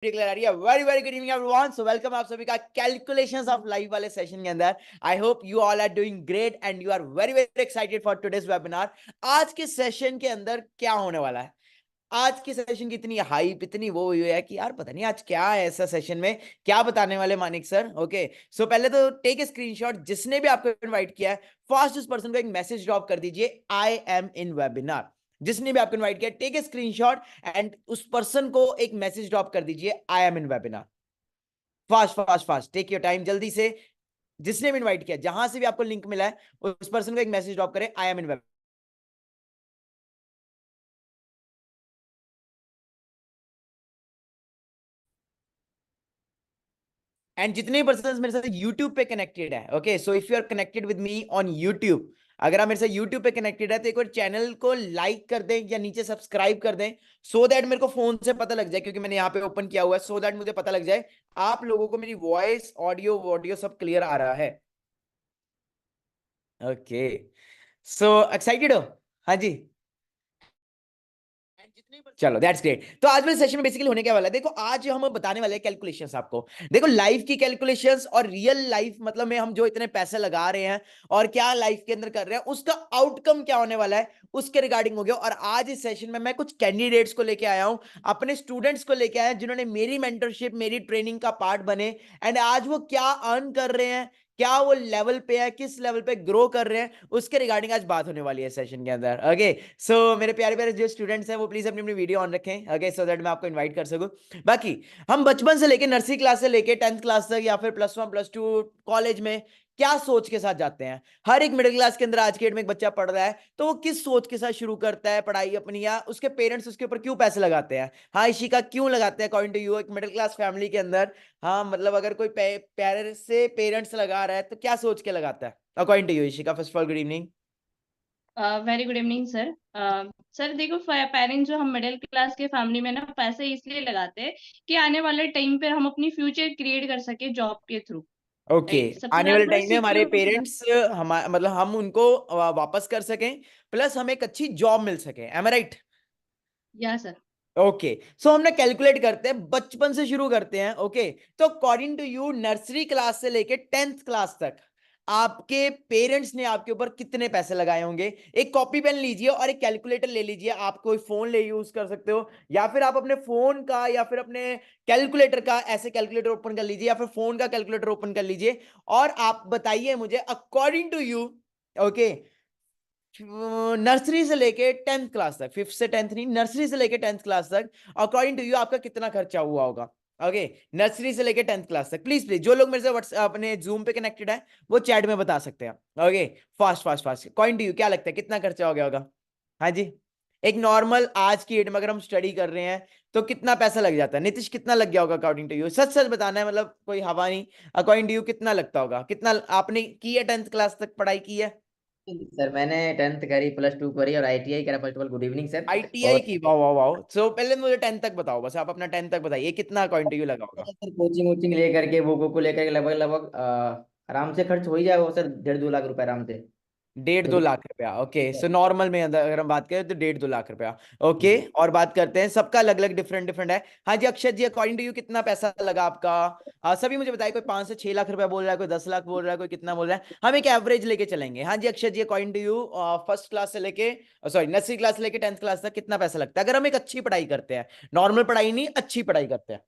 Clear आ रही है। Very very good evening everyone. So welcome आप सभी का कैलकुलेशंस ऑफ लाइफ वाले सेशन के अंदर। I hope you all are doing great and you are very very excited for today's webinar. आज के सेशन के अंदर क्या होने वाला है, आज के सेशन की इतनी हाइप, इतनी वो हुई है कि यार पता नहीं आज क्या है, ऐसा सेशन में क्या बताने वाले मानिक सर। ओके, सो पहले तो टेक ए स्क्रीनशॉट, जिसने भी आपको इनवाइट किया है फर्स्ट उस पर्सन को एक मैसेज ड्रॉप कर दीजिए, आई एम इन वेबिनार। जिसने भी आपको इनवाइट किया टेक ए स्क्रीनशॉट एंड उस पर्सन को एक मैसेज ड्रॉप कर दीजिए, I am in webinar. Fast fast fast, take your time, जल्दी से। जिसने भी इनवाइट किया, जहां से भी आपको लिंक मिला है, उस पर्सन को एक मैसेज ड्रॉप करें, I am in webinar. And जितने पर्सन मेरे साथ YouTube पे कनेक्टेड है, okay, so if you are connected with me on YouTube, अगर आप मेरे साथ YouTube पे कनेक्टेड है तो एक बार चैनल को लाइक कर दें या नीचे सब्सक्राइब कर दें, सो दैट मेरे को फोन से पता लग जाए, क्योंकि मैंने यहाँ पे ओपन किया हुआ है, सो दैट मुझे पता लग जाए आप लोगों को मेरी वॉइस, ऑडियो वॉडियो सब क्लियर आ रहा है। ओके, सो एक्साइटेड हो? हाँ जी, चलो दैट्स ग्रेट। तो आज मेरे सेशन में बेसिकली होने क्या वाला है, देखो आज हम बताने वाले हैं कैलकुलेशंस आपको। देखो लाइफ की कैलकुलेशंस और रियल लाइफ मतलब में हम जो इतने पैसे लगा रहे हैं और क्या लाइफ के अंदर कर रहे हैं, उसका आउटकम क्या होने वाला है, उसके रिगार्डिंग हो गया। और आज इस सेशन में मैं कुछ कैंडिडेट्स को लेके आया हूं, अपने स्टूडेंट्स को लेके आया, जिन्होंने मेरी मेंटरशिप, मेरी ट्रेनिंग का पार्ट बने, एंड आज वो क्या अर्न कर रहे हैं, क्या वो लेवल पे है, किस लेवल पे ग्रो कर रहे हैं, उसके रिगार्डिंग आज बात होने वाली है सेशन के अंदर। ओके, सो मेरे प्यारे प्यारे जो स्टूडेंट्स हैं वो प्लीज अपनी अपनी वीडियो ऑन रखें, ओके, सो दैट मैं आपको इनवाइट कर सकूं। बाकी हम बचपन से लेके नर्सरी क्लास से लेके 10th क्लास तक या फिर +1 +2 कॉलेज में क्या सोच के साथ जाते हैं। हर एक मिडिल क्लास के अंदर आज के डेट में एक बच्चा पढ़ रहा है तो वो किस सोच के साथ शुरू करता है पढ़ाई अपनी, या उसके पेरेंट्स उसके ऊपर क्यों पैसे लगाते हैं। हाँ इशिका, क्यों लगाते हैं अकॉर्डिंग टू यू एक मिडिल क्लास फैमिली के अंदर? हाँ मतलब अगर कोई प्यारे से पेरेंट्स लगा रहा है तो क्या सोच के लगाता है according to you Ishika? First of all good evening. Very good evening sir. Sir देखो, पेरेंट्स जो हम मिडिल क्लास के फैमिली में ना पैसे इसलिए लगाते हैं कि आने वाले टाइम पे हम अपनी फ्यूचर क्रिएट कर सके जॉब के थ्रू। ओके, राइट, सबसे आने ज्यादा वाले थोड़ा टाइम में हमारे सिक्योर। पेरेंट्स हम मतलब हम उनको वापस कर सकें, प्लस हमें एक अच्छी जॉब मिल सके, एम आई राइट? या सर। ओके, सो हम ना कैलकुलेट करते हैं, बचपन से शुरू करते हैं। ओके, तो according to you nursery class से लेके 10th क्लास तक आपके पेरेंट्स ने आपके ऊपर कितने पैसे लगाए होंगे? एक कॉपी पेन लीजिए और एक कैलकुलेटर ले लीजिए, आप कोई फोन ले यूज कर सकते हो, या फिर आप अपने फोन का या फिर अपने कैलकुलेटर का ऐसे कैलकुलेटर ओपन कर लीजिए, या फिर फोन का कैलकुलेटर ओपन कर लीजिए, और आप बताइए मुझे according to you, okay, nursery से लेके 10th क्लास तक, 5th से 10th नहीं, नर्सरी से लेके 10th क्लास तक अकॉर्डिंग टू यू आपका कितना खर्चा हुआ होगा? ओके, नर्सरी से लेके 10th क्लास तक, प्लीज प्लीज जो लोग मेरे से व्हाट्सएप अपने जूम पे कनेक्टेड है वो चैट में बता सकते हैं। Okay, fast fast fast, according to you क्या लगता है कितना खर्चा हो गया होगा? हाँ जी, एक नॉर्मल आज की डेट में अगर हम स्टडी कर रहे हैं तो कितना पैसा लग जाता है? नीतीश कितना लग गया होगा अकॉर्डिंग टू यू? सच सच बताना है, मतलब कोई हवा नहीं। अकॉर्डिंग टू यू कितना लगता होगा? कितना आपने की है 10th क्लास तक पढ़ाई की है? सर मैंने 10th करी, +2 करी और ITI करा। First of all good evening sir. ITI और की, वाह वाह वाह। सो पहले मुझे 10th तक बताओ, बस आप अपना 10th तक बताइए कितना अकॉर्डिंग टू यू लगा होगा? सर कोचिंग वोचिंग लेकर के बुक को लेकर के लगभग लगभग आराम से खर्च हो ही जाएगा सर, 1.5-2 लाख रुपए आराम से। 1.5-2 लाख रुपया। ओके, सो नॉर्मल में अगर हम बात करें तो 1.5-2 लाख रुपया। ओके, और बात करते हैं, सबका अलग अलग डिफरेंट डिफरेंट है। हाँ जी Akshat ji, according to you कितना पैसा लगा आपका? सभी मुझे बताइए, कोई 5 से 6 लाख रुपया बोल रहा है, कोई 10 लाख बोल रहा है, कोई कितना बोल रहा है, हम एक एवरेज लेके चलेंगे। हाँ जी Akshat ji, according to you first class से लेके, सॉरी नर्सरी क्लास से लेके 10th क्लास तक कितना पैसा लगता है अगर हम एक अच्छी पढ़ाई करते हैं? नॉर्मल पढ़ाई नहीं, अच्छी पढ़ाई करते हैं।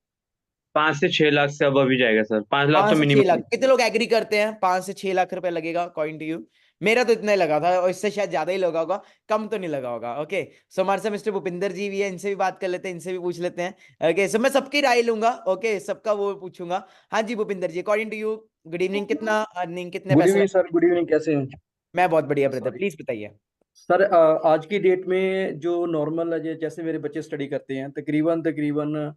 5 से 6 लाख से अब अभी जाएगा सर, 5 लाख तो 5 से 6 लाख, मिनिमम। कितने लोग एग्री करते हैं 5 से 6 लाख रुपए लगेगा अकॉर्डिंग टू यू? मेरा तो इतना ही लगा था, और इससे शायद ज्यादा ही लगा होगा, कम तो नहीं लगा होगा। ओके, सो हमारे साथ मिस्टर भूपिंदर जी भी है, इनसे भी बात कर लेते हैं, इनसे भी पूछ लेते हैं। ओके, सो मैं सबकी राय लूंगा, ओके, सबका वो पूछूंगा। हाँ जी Bhupinder ji, according to you good evening, कितना अर्निंग, कितने गुड पैसे इवनिंग सर। गुड इवनिंग, कैसे हैं? मैं बहुत बढ़िया ब्रदर, सॉरी प्लीज बताइए। सर, आज की डेट में जो नॉर्मल जैसे मेरे बच्चे स्टडी करते हैं, तकरीबन तकरीबन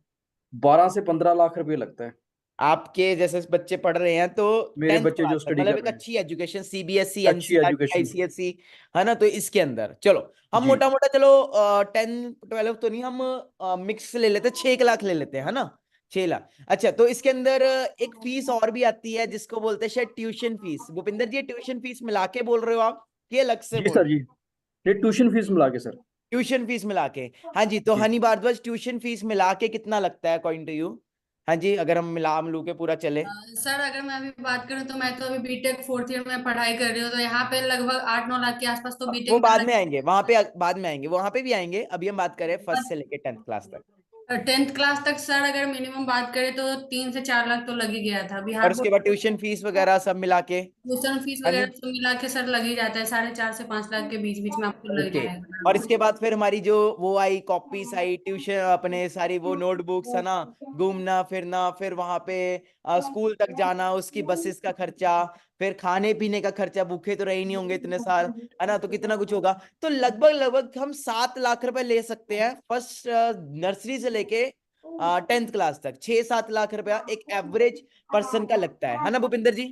12 से 15 लाख रुपए लगता है। आपके जैसे बच्चे पढ़ रहे हैं तो मेरे 10th बच्चे क्लास जो तक, स्टडी मतलब कर एक रहे हैं, अच्छी एजुकेशन, सीबीएसई, अच्छी एनसीईआरटी, एजुकेशन। आईसीएसई, है ना? तो इसके अंदर चलो हम जी मोटा मोटा, चलो 10 12 तो नहीं, हम मिक्स ले लेते हैं, 6 लाख ले लेते हैं, है ना? 6 लाख। अच्छा, तो इसके अंदर एक फीस और भी आती है जिसको बोलते हैं शायद ट्यूशन फीस। भूपिंदर जी, ट्यूशन फीस मिला के बोल रहे हो आप कि अलग से जी बोल सर रहे जी, ये ट्यूशन फीस मिला के सर। हो? ट्यूशन फीस मिला के। हाँ जी, तो जी हनी भारद्वाज ट्यूशन फीस मिला के कितना लगता है अकॉर्डिंग टू यू? हाँ जी, अगर हम मिला मिलू के पूरा चले। सर अगर मैं अभी बात करूं तो मैं तो अभी बीटेक 4th ईयर में पढ़ाई कर रही हूँ, तो यहाँ पे लगभग 8-9 लाख के आसपास तो वो बीटेक बाद में में आएंगे, वहां पे बाद में आएंगे, वहां पे भी आएंगे। अभी हम बात करें फर्स्ट से लेके 10th क्लास तक। 10th क्लास तक सर अगर मिनिमम बात करें तो 3 से 4 लाख तो लग ही गया था। और बिहार उसके बोर्ड बाद ट्यूशन फीस वगैरह सब मिला के। ट्यूशन फीस हाँ जी। वगैरह सब मिला के सर लग ही जाता है, 4.5 से 5 लाख के बीच बीच में आपको लग ओके। जाएगा। और इसके बाद फिर हमारी जो वो आई कॉपीज आई, ट्यूशन अपने सारी वो नोटबुक्स है ना, घूमना फिरना, फिर वहां पे स्कूल तक जाना, उसकी बसेस का खर्चा, फिर खाने पीने का खर्चा, भूखे तो रहे ही नहीं होंगे इतने साल, है ना, तो कितना कुछ होगा। तो लगभग लगभग हम 7 लाख रुपए ले सकते हैं फर्स्ट नर्सरी से लेके 10th क्लास तक। 6-7 लाख रुपया एक एवरेज पर्सन का लगता है ना भूपिंदर जी?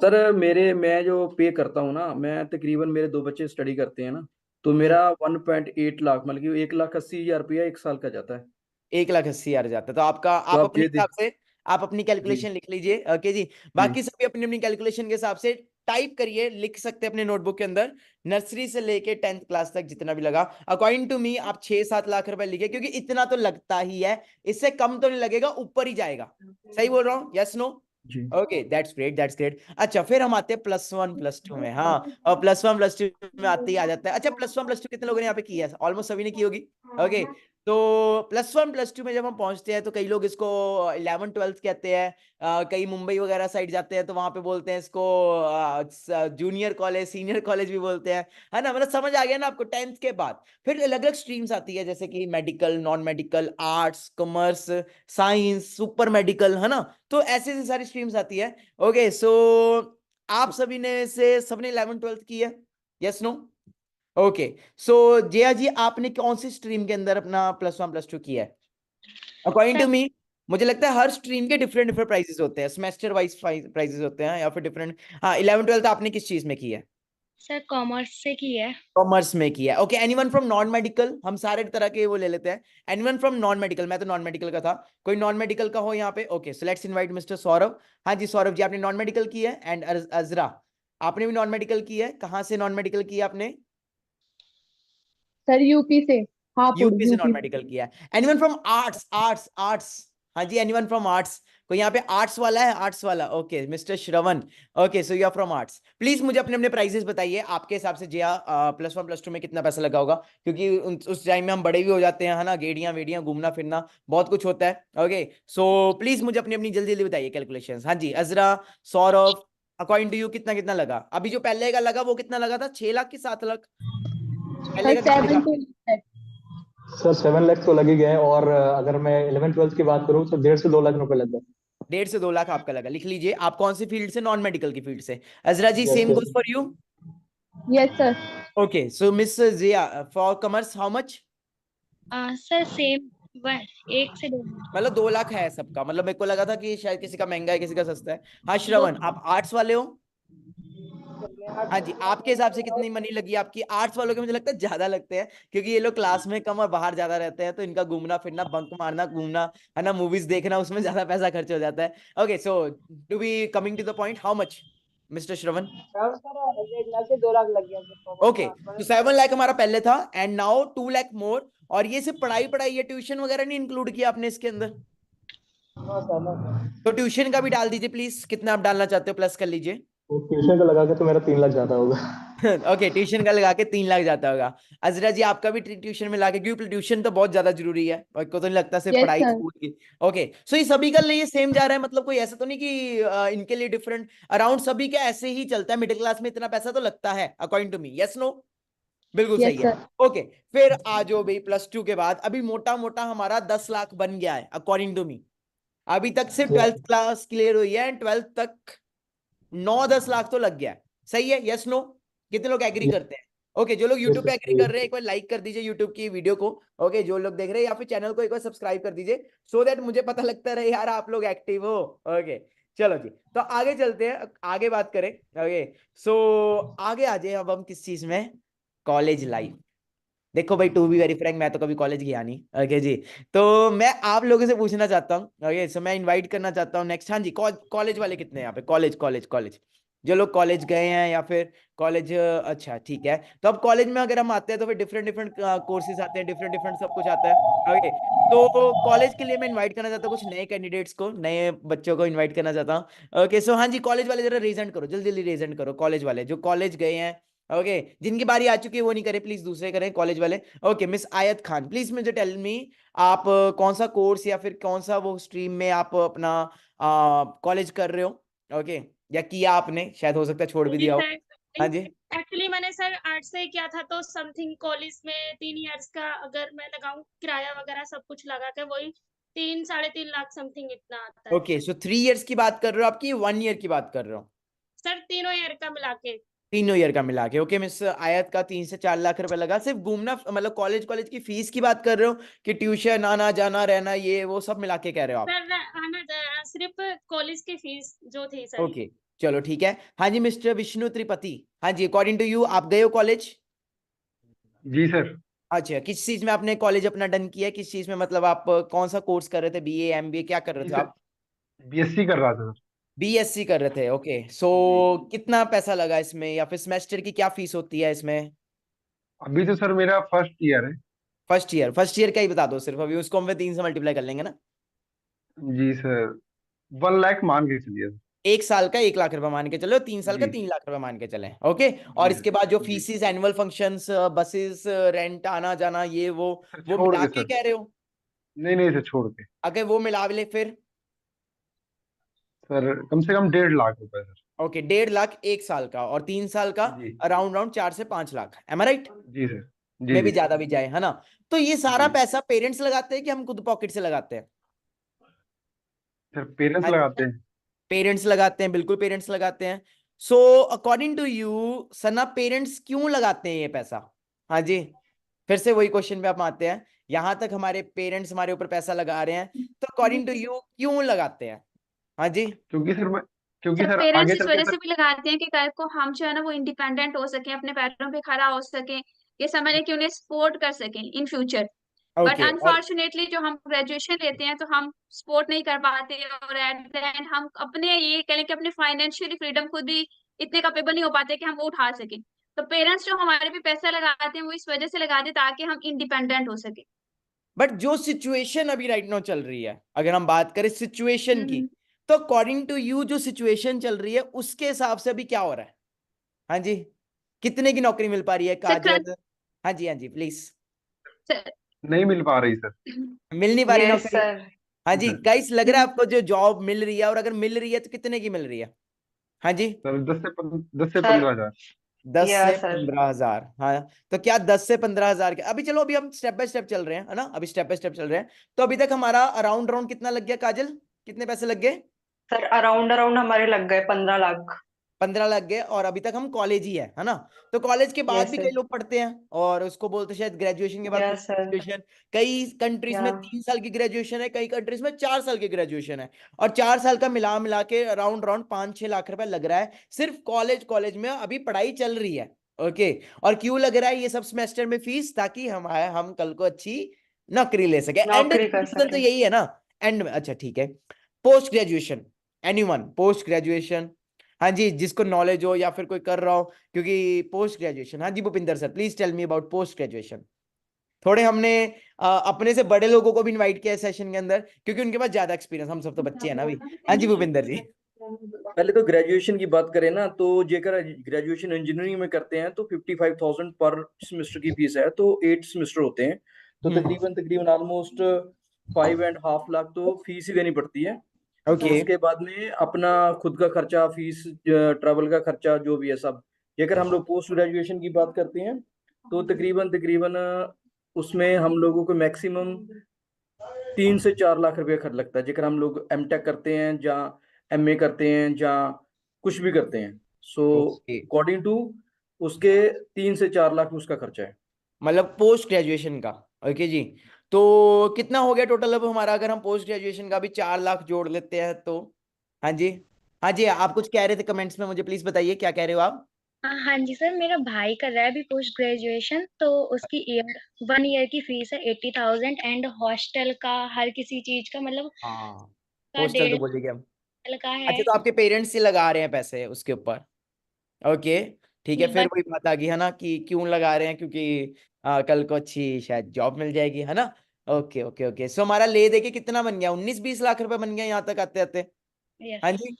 सर मैं जो पे करता हूँ ना, मैं तकरीबन मेरे 2 बच्चे स्टडी करते हैं ना, तो मेरा 1.8 लाख मतलब कि 1,80,000 रुपया एक साल का जाता है। 1,80,000 जाता है। तो आपका तो आप आप अपने ये हिसाब से आप अपनी जी कैलकुलेशन लिख लीजिए। ओके जी। बाकी सभी अपनी अपनी कैलकुलेशन के हिसाब से टाइप करिए, लिख सकते हैं अपने नोटबुक के अंदर। नर्सरी से लेके 10th क्लास तक जितना भी लगा, अकॉर्डिंग टू मी आप 6-7 लाख रुपए लिखे, क्योंकि इतना तो लगता ही है, इससे कम तो नहीं लगेगा, ऊपर ही जाएगा। सही बोल रहा हूँ? Yes no? जी okay, that's great, that's great. अच्छा, फिर हम आते हैं +1 +2 में। हाँ, और +1 +2 में आते ही आ जाता है। अच्छा, +1 +2 कितने लोगों ने यहाँ पे किया है? ऑलमोस्ट सभी ने की होगी। ओके, तो +1 +2 में जब हम पहुंचते हैं तो कई लोग इसको 11th 12th कहते हैं। कई मुंबई वगैरह साइड जाते हैं तो वहां पे बोलते हैं इसको जूनियर कॉलेज, सीनियर कॉलेज भी बोलते हैं, है ना। मतलब समझ आ गया ना आपको? 10th के बाद फिर अलग अलग स्ट्रीम्स आती है, जैसे कि medical, non medical, arts, commerce, science, super medical, है ना। तो ऐसे ऐसी सारी स्ट्रीम्स आती है। ओके, सो आप सभी ने से सबने 11th 12th की है? Yes no? Okay, so Jaya ji आपने कौन सी स्ट्रीम के अंदर अपना +1 +2 किया है? अकॉर्डिंग टू सर मी मुझे लगता है हर स्ट्रीम के डिफरेंट डिफरेंट प्राइजेस होते हैं, सेमेस्टर वाइज प्राइजेस होते हैं, या फिर डिफरेंट। हाँ, 11th 12th आपने किस चीज में की है? सर कॉमर्स से की है। कॉमर्स में किया है। Okay, anyone from non medical? हम सारे तरह के वो ले लेते हैं। Anyone from non medical? मैं तो नॉन मेडिकल का था, कोई नॉन मेडिकल का हो यहाँ पे? Okay, so let's invite mister Saurabh. हाँ जी, सौरभ जी आपने नॉन मेडिकल की है। एंड अजरा आपने भी नॉन मेडिकल की है। कहाँ से नॉन मेडिकल किया आपने? सर यूपी से, हापुड़ यूपी से नॉन यूपी। मेडिकल किया है। Anyone from arts? Arts arts? हाँ जी, एनीवन फ्रॉम आर्ट्स? कोई यहाँ पे आर्ट्स वाला है? आर्ट्स वाला? Okay, mister Shravan. Okay, so you are from arts. Please मुझे अपने अपने प्राइजेस बताइए, आपके हिसाब से जिया +1 +2 में कितना पैसा लगा होगा, क्योंकि उस टाइम में हम बड़े भी हो जाते हैं, है ना, गेड़ियां वेड़ियां घूमना फिरना बहुत कुछ होता है। ओके, सो प्लीज मुझे अपनी अपनी जल्दी जल्दी बताइए कैलकुलेशन। हाँ जी, अजरा, सौरभ, अकॉर्डिंग टू यू कितना कितना लगा? अभी जो पहले का लगा वो कितना लगा था? 6 लाख की 7 लाख? पहले सर का कितने 7 का? to 8 सर 7 लाख तो लगे गए, और अगर मैं 11th 12th की बात करूँ तो 1.5 से 2 लाख रुपए लग गए। 1.5 से 2 लाख आपका लगा। लिख लीजिए। आप कौन सी फील्ड से? नॉन मेडिकल की फील्ड से। Azra ji yes same sir. Goes for you. Yes sir. Okay, so miss Jiya for commerce how much? Sir same 1 से 2 मतलब 2 लाख है सबका। मतलब मेरे को लगा था कि शायद किसी का महंगा है किसी का सस्ता है। हाँ श्रवण, आप आर्ट्स वाले हो? हाँ जी, आपके हिसाब से कितनी मनी लगी आपकी? आर्ट्स वालों के मुझे लगता है ज्यादा लगते हैं, क्योंकि ये लोग क्लास में कम और बाहर ज्यादा रहते हैं, तो इनका घूमना फिरना, बंक मारना, घूमना, है ना, मूवीज देखना, उसमें ज्यादा पैसा खर्च हो जाता है। Okay, so to be coming to the point, how much mister Shravan? Sir 1 lakh से 2 लाख लग गया सर। ओके, तो 7 लाख हमारा पहले था, एंड नाउ 2 लाख मोर। और ये सिर्फ पढ़ाई पढ़ाई, ये ट्यूशन वगैरह नहीं इंक्लूड किया आपने इसके अंदर? No sir, no sir. तो ट्यूशन का भी डाल दीजिए प्लीज, कितना आप डालना चाहते हो, प्लस कर लीजिए। तो ट्यूशन का लगा के तो मेरा 3 लाख ज्यादा होगा। ओके, ट्यूशन का लगा के 3 लाख जाता होगा। अजरा जी आपका भी ट्यूशन में लगा, क्योंकि ट्यूशन तो बहुत ज्यादा जरूरी है, और को तो नहीं लगता सिर्फ यस पढ़ाई सर। स्कूल की। ओके, सो ये सभी का लिए सेम जा रहा है? मतलब कोई ऐसा तो नहीं कि इनके लिए डिफरेंट? अराउंड सभी का ऐसे ही चलता है, मिडिल क्लास में इतना पैसा तो लगता है according to me? Yes no? बिल्कुल यस सही है। सर। ओके, फिर आ जाओ भाई +2 के बाद। अभी मोटा मोटा हमारा 10 लाख बन गया है अकॉर्डिंग टू मी। अभी तक सिर्फ 12th क्लास क्लियर हुई है, एंड 12th तक 9-10 लाख तो लग गया है। सही है? Yes no? कितने लोग एग्री करते हैं? ओके, जो लोग यूट्यूब पे एग्री कर रहे हैं एक बार लाइक कर दीजिए यूट्यूब की वीडियो को। ओके, जो लोग देख रहे हैं या फिर चैनल को एक बार सब्सक्राइब कर दीजिए, सो दैट मुझे पता लगता रहे यार आप लोग एक्टिव हो। ओके, चलो जी, तो आगे चलते हैं, आगे बात करें। ओके, सो आगे आ जाए अब हम किस चीज में? College life. देखो भाई, टू बी वेरी फ्रैंक, मैं तो कभी कॉलेज गया नहीं। ओके जी, तो मैं आप लोगों से पूछना चाहता हूँ। ओके, सो मैं इनवाइट करना चाहता हूँ नेक्स्ट। हाँ जी, कॉलेज वाले कितने हैं यहाँ पे? कॉलेज कॉलेज कॉलेज जो लोग कॉलेज गए हैं या फिर कॉलेज, अच्छा ठीक है। तो अब कॉलेज में अगर हम आते हैं तो फिर डिफरेंट डिफरेंट कोर्सेज आते हैं, डिफरेंट डिफरेंट सब कुछ आता है। ओके, तो कॉलेज के लिए मैं इनवाइट करना चाहता हूँ कुछ नए कैंडिडेट्स को, नए बच्चों को इनवाइट करना चाहता हूँ। ओके, सो हाँ जी, कॉलेज वाले जरा रेजेंट करो, जल्दी जल्दी रेजेंट करो, कॉलेज वाले जो कॉलेज गए हैं। ओके, जिनकी बारी आ चुकी है वो नहीं करे प्लीज, दूसरे करें कॉलेज वाले। ओके, मिस आयत खान, प्लीज मुझे टेल मी, आप कौन सा कोर्स या फिर कौन सा वो स्ट्रीम में आप अपना कॉलेज कर रहे हो? ओके, या किया आपने, शायद हो सकता है छोड़ भी जी दिया हो। सर, हाँ जी, एक्चुअली मैंने सर आर्ट से किया था, तो समथिंग कॉलेज में 3 इयर्स का अगर मैं लगाऊं किराया वगैरह सब कुछ लगा के, वही 3-3.5 लाख समथिंग इतना आता है। ओके, सो 3 इयर्स की बात कर रहे हो आपकी, 1 ईयर की बात कर रहे हो? सर तीनों ईयर का मिला के। तीनों ईयर का मिला के। ओके मिस आयत का 3 से 4 लाख रुपए लगा सिर्फ घूमना, मतलब कॉलेज कॉलेज की फीस की बात कर रहे हो कि ट्यूशन आना जाना रहना ये वो सब मिला के कह रहे हो आप? सर सिर्फ कॉलेज की फीस जो थी सर। ओके, चलो ठीक है। हाँ जी मिस्टर विष्णु त्रिपाठी, हाँ जी, अकॉर्डिंग टू यू आप गए हो कॉलेज? जी सर। अच्छा, किस चीज में आपने कॉलेज अपना डन किया है, किस चीज में, मतलब आप कौन सा कोर्स कर रहे थे, बीए एमबीए क्या कर रहे जी थे सर, आप? बीएससी कर रहा था सर। बीएससी कर रहे थे। ओके, सो कितना पैसा लगा इसमें, या फिर सेमेस्टर की क्या फीस होती है इसमें? अभी तो सर मेरा फर्स्ट ईयर है। फर्स्ट ईयर का ही बता दो सिर्फ, अभी उसको हम 3 से मल्टीप्लाई कर लेंगे ना। जी सर, 1 लाख मान के चलिए सर। 1 साल का 1 लाख रुपए मान के चलो, 3 साल का जी 3 लाख रुपए मान के चले। ओके, और जी इसके बाद जो जी fees, annual functions, buses, rent, आना जाना ये सर, वो छोड़ मिला के के सर। कह रहे हो? नहीं नहीं सर, छोड़ के। अगर वो मिला ले फिर? सर कम से कम 1.5 लाख रुपए सर। ओके, 1.5 लाख 1 साल का, और 3 साल का जी अराउंड राउंड 4 से 5 लाख, एम आई राइट? जी सर। जी में भी जी ज्यादा भी जाए, है ना? तो ये सारा जी पैसा पेरेंट्स लगाते हैं कि हम खुद पॉकेट से लगाते हैं? सर, पेरेंट्स हाँ जी, लगाते हैं। पेरेंट्स लगाते हैं, बिल्कुल पेरेंट्स लगाते हैं। So according to you Sana, parents क्यों लगाते हैं ये पैसा? हाँ जी, फिर से वही क्वेश्चन पे आप आते हैं, यहां तक हमारे पेरेंट्स हमारे ऊपर पैसा लगा रहे हैं, तो अकॉर्डिंग टू यू क्यों लगाते हैं? हाँ जी, क्योंकि सर सर पेरेंट्स आगे इस चल के वजह सर। से भी लगाते हैं कि कल को हम जो है ना वो इंडिपेंडेंट हो सके, अपने पैरों पे खड़ा हो सके, ये समझ कि उन्हें सपोर्ट कर सके इन फ्यूचर। बट ओके, और अनफॉर्चुनेटली जो हम ग्रेजुएशन लेते हैं तो हम सपोर्ट नहीं कर पाते, और एट द एंड हम अपने ये कह लें कि अपने फाइनेंशियली फ्रीडम खुद भी इतने कैपेबल नहीं हो पाते कि हम वो उठा सके। तो पेरेंट्स जो हमारे भी पैसा लगाते हैं वो इस वजह से लगाते हैं ताकि हम इंडिपेंडेंट हो सके। बट जो सिचुएशन अभी राइट नाउ चल रही है, अगर हम बात करें सिचुएशन की, हम्म। तो अकॉर्डिंग टू यू जो सिचुएशन चल रही है उसके हिसाब से अभी क्या हो रहा है? हाँ जी, कितने की नौकरी मिल पा रही है सर काजल? हाँ जी, हाँ जी प्लीज। नहीं मिल पा रही सर। मिल नहीं पा रही यस नौकरी? सर। हाँ जी जी सर। गाइस, लग रहा है आपको जो जॉब मिल रही है, और अगर मिल रही है तो कितने की मिल रही है? हाँ जी, सर 10 से सर 15 हजार। दस या से सर। पंद्रह हजार हाँ, तो क्या 10 से 15 हजार के अभी, चलो अभी हम स्टेप बाय स्टेप चल रहे हैं, है ना, अभी स्टेप बाय स्टेप चल रहे हैं। तो अभी तक हमारा अराउंड राउंड कितना लग गया काजल, कितने पैसे लग गए? सर अराउंड अराउंड हमारे लग गए 15 लाख। 15 लग गए, और अभी तक हम कॉलेज ही है ना? तो कॉलेज के बाद यस भी कई सर। लोग पढ़ते हैं, और उसको बोलते हैं शायद ग्रेजुएशन के बाद या पोस्ट सर। ग्रेजुएशन। कई कंट्रीज या में 3 साल की ग्रेजुएशन है, कई कंट्रीज में 4 साल की ग्रेजुएशन है, और 4 साल का मिला मिला के अराउंड राउंड 5-6 लाख रुपए लग रहा है सिर्फ कॉलेज कॉलेज में अभी पढ़ाई चल रही है। ओके, और क्यों लग रहा है ये सब सेमेस्टर में फीस? ताकि हम कल को अच्छी नौकरी ले सके, एंड नौकरी कर रीजन तो सके। यही है ना एंड में। अच्छा ठीक है, post graduation, anyone post graduation? हाँ जी, जिसको नॉलेज हो या फिर कोई कर रहा हो, क्योंकि पोस्ट ग्रेजुएशन, हाँ जी Bhupinder sir please tell me about post graduation. थोड़े हमने अपने से बड़े लोगों को भी इनवाइट किया है सेशन के अंदर, क्योंकि उनके पास ज्यादा एक्सपीरियंस, हम सब तो बच्चे हैं ना अभी। हाँ जी भूपिंदर जी। पहले तो ग्रेजुएशन की बात करें ना, तो जेकर ग्रेजुएशन इंजीनियरिंग में करते हैं तो 55,000 पर सेमेस्टर की फीस है, तो 8 सेमेस्टर होते हैं, तो तकरीबन तकरीबन ऑलमोस्ट 5.5 लाख तो फीस ही देनी पड़ती है। तो ओके, उसके बाद में अपना खुद का खर्चा, फीस, ट्रैवल का खर्चा जो भी है सब। जेकर हम लोग पोस्ट ग्रेजुएशन की बात करते हैं तो तकरीबन तकरीबन उसमें हम लोगों को मैक्सिमम 3 से 4 लाख रुपया खर्च लगता है, जेकर हम लोग एमटेक करते हैं या एमए करते हैं या कुछ भी करते हैं। सो ओके, अकॉर्डिंग टू उसके 3 से 4 लाख उसका खर्चा है। मतलब पोस्ट ग्रेजुएशन का। ओके जी, तो कितना हो गया टोटल अब हमारा, अगर हम पोस्ट ग्रेजुएशन का भी 4 लाख जोड़ लेते हैं तो? हाँ जी, हाँ जी, आप कुछ कह रहे थे कमेंट्स में, मुझे प्लीज बताइए क्या कह रहे हो आप? हाँ जी सर, मेरा भाई कर रहा है अभी पोस्ट ग्रेजुएशन, तो उसकी 1 ईयर की फीस है 80,000, एंड हॉस्टल का हर किसी चीज का मतलब हाँ, का हॉस्टल तो 1.5 बोलिए हम। साल का अच्छा, है। तो आपके पेरेंट्स ही लगा रहे हैं पैसे उसके ऊपर? ओके ठीक है, फिर बट वही बात आ गई है ना कि क्यों लगा रहे हैं, क्योंकि कल को अच्छी शायद जॉब मिल जाएगी, है ना। ओके ओके ओके, सो हमारा ले दे के कितना बन गया, 19-20 लाख रुपए बन गया यहाँ तक आते आते। हाँ यस जी।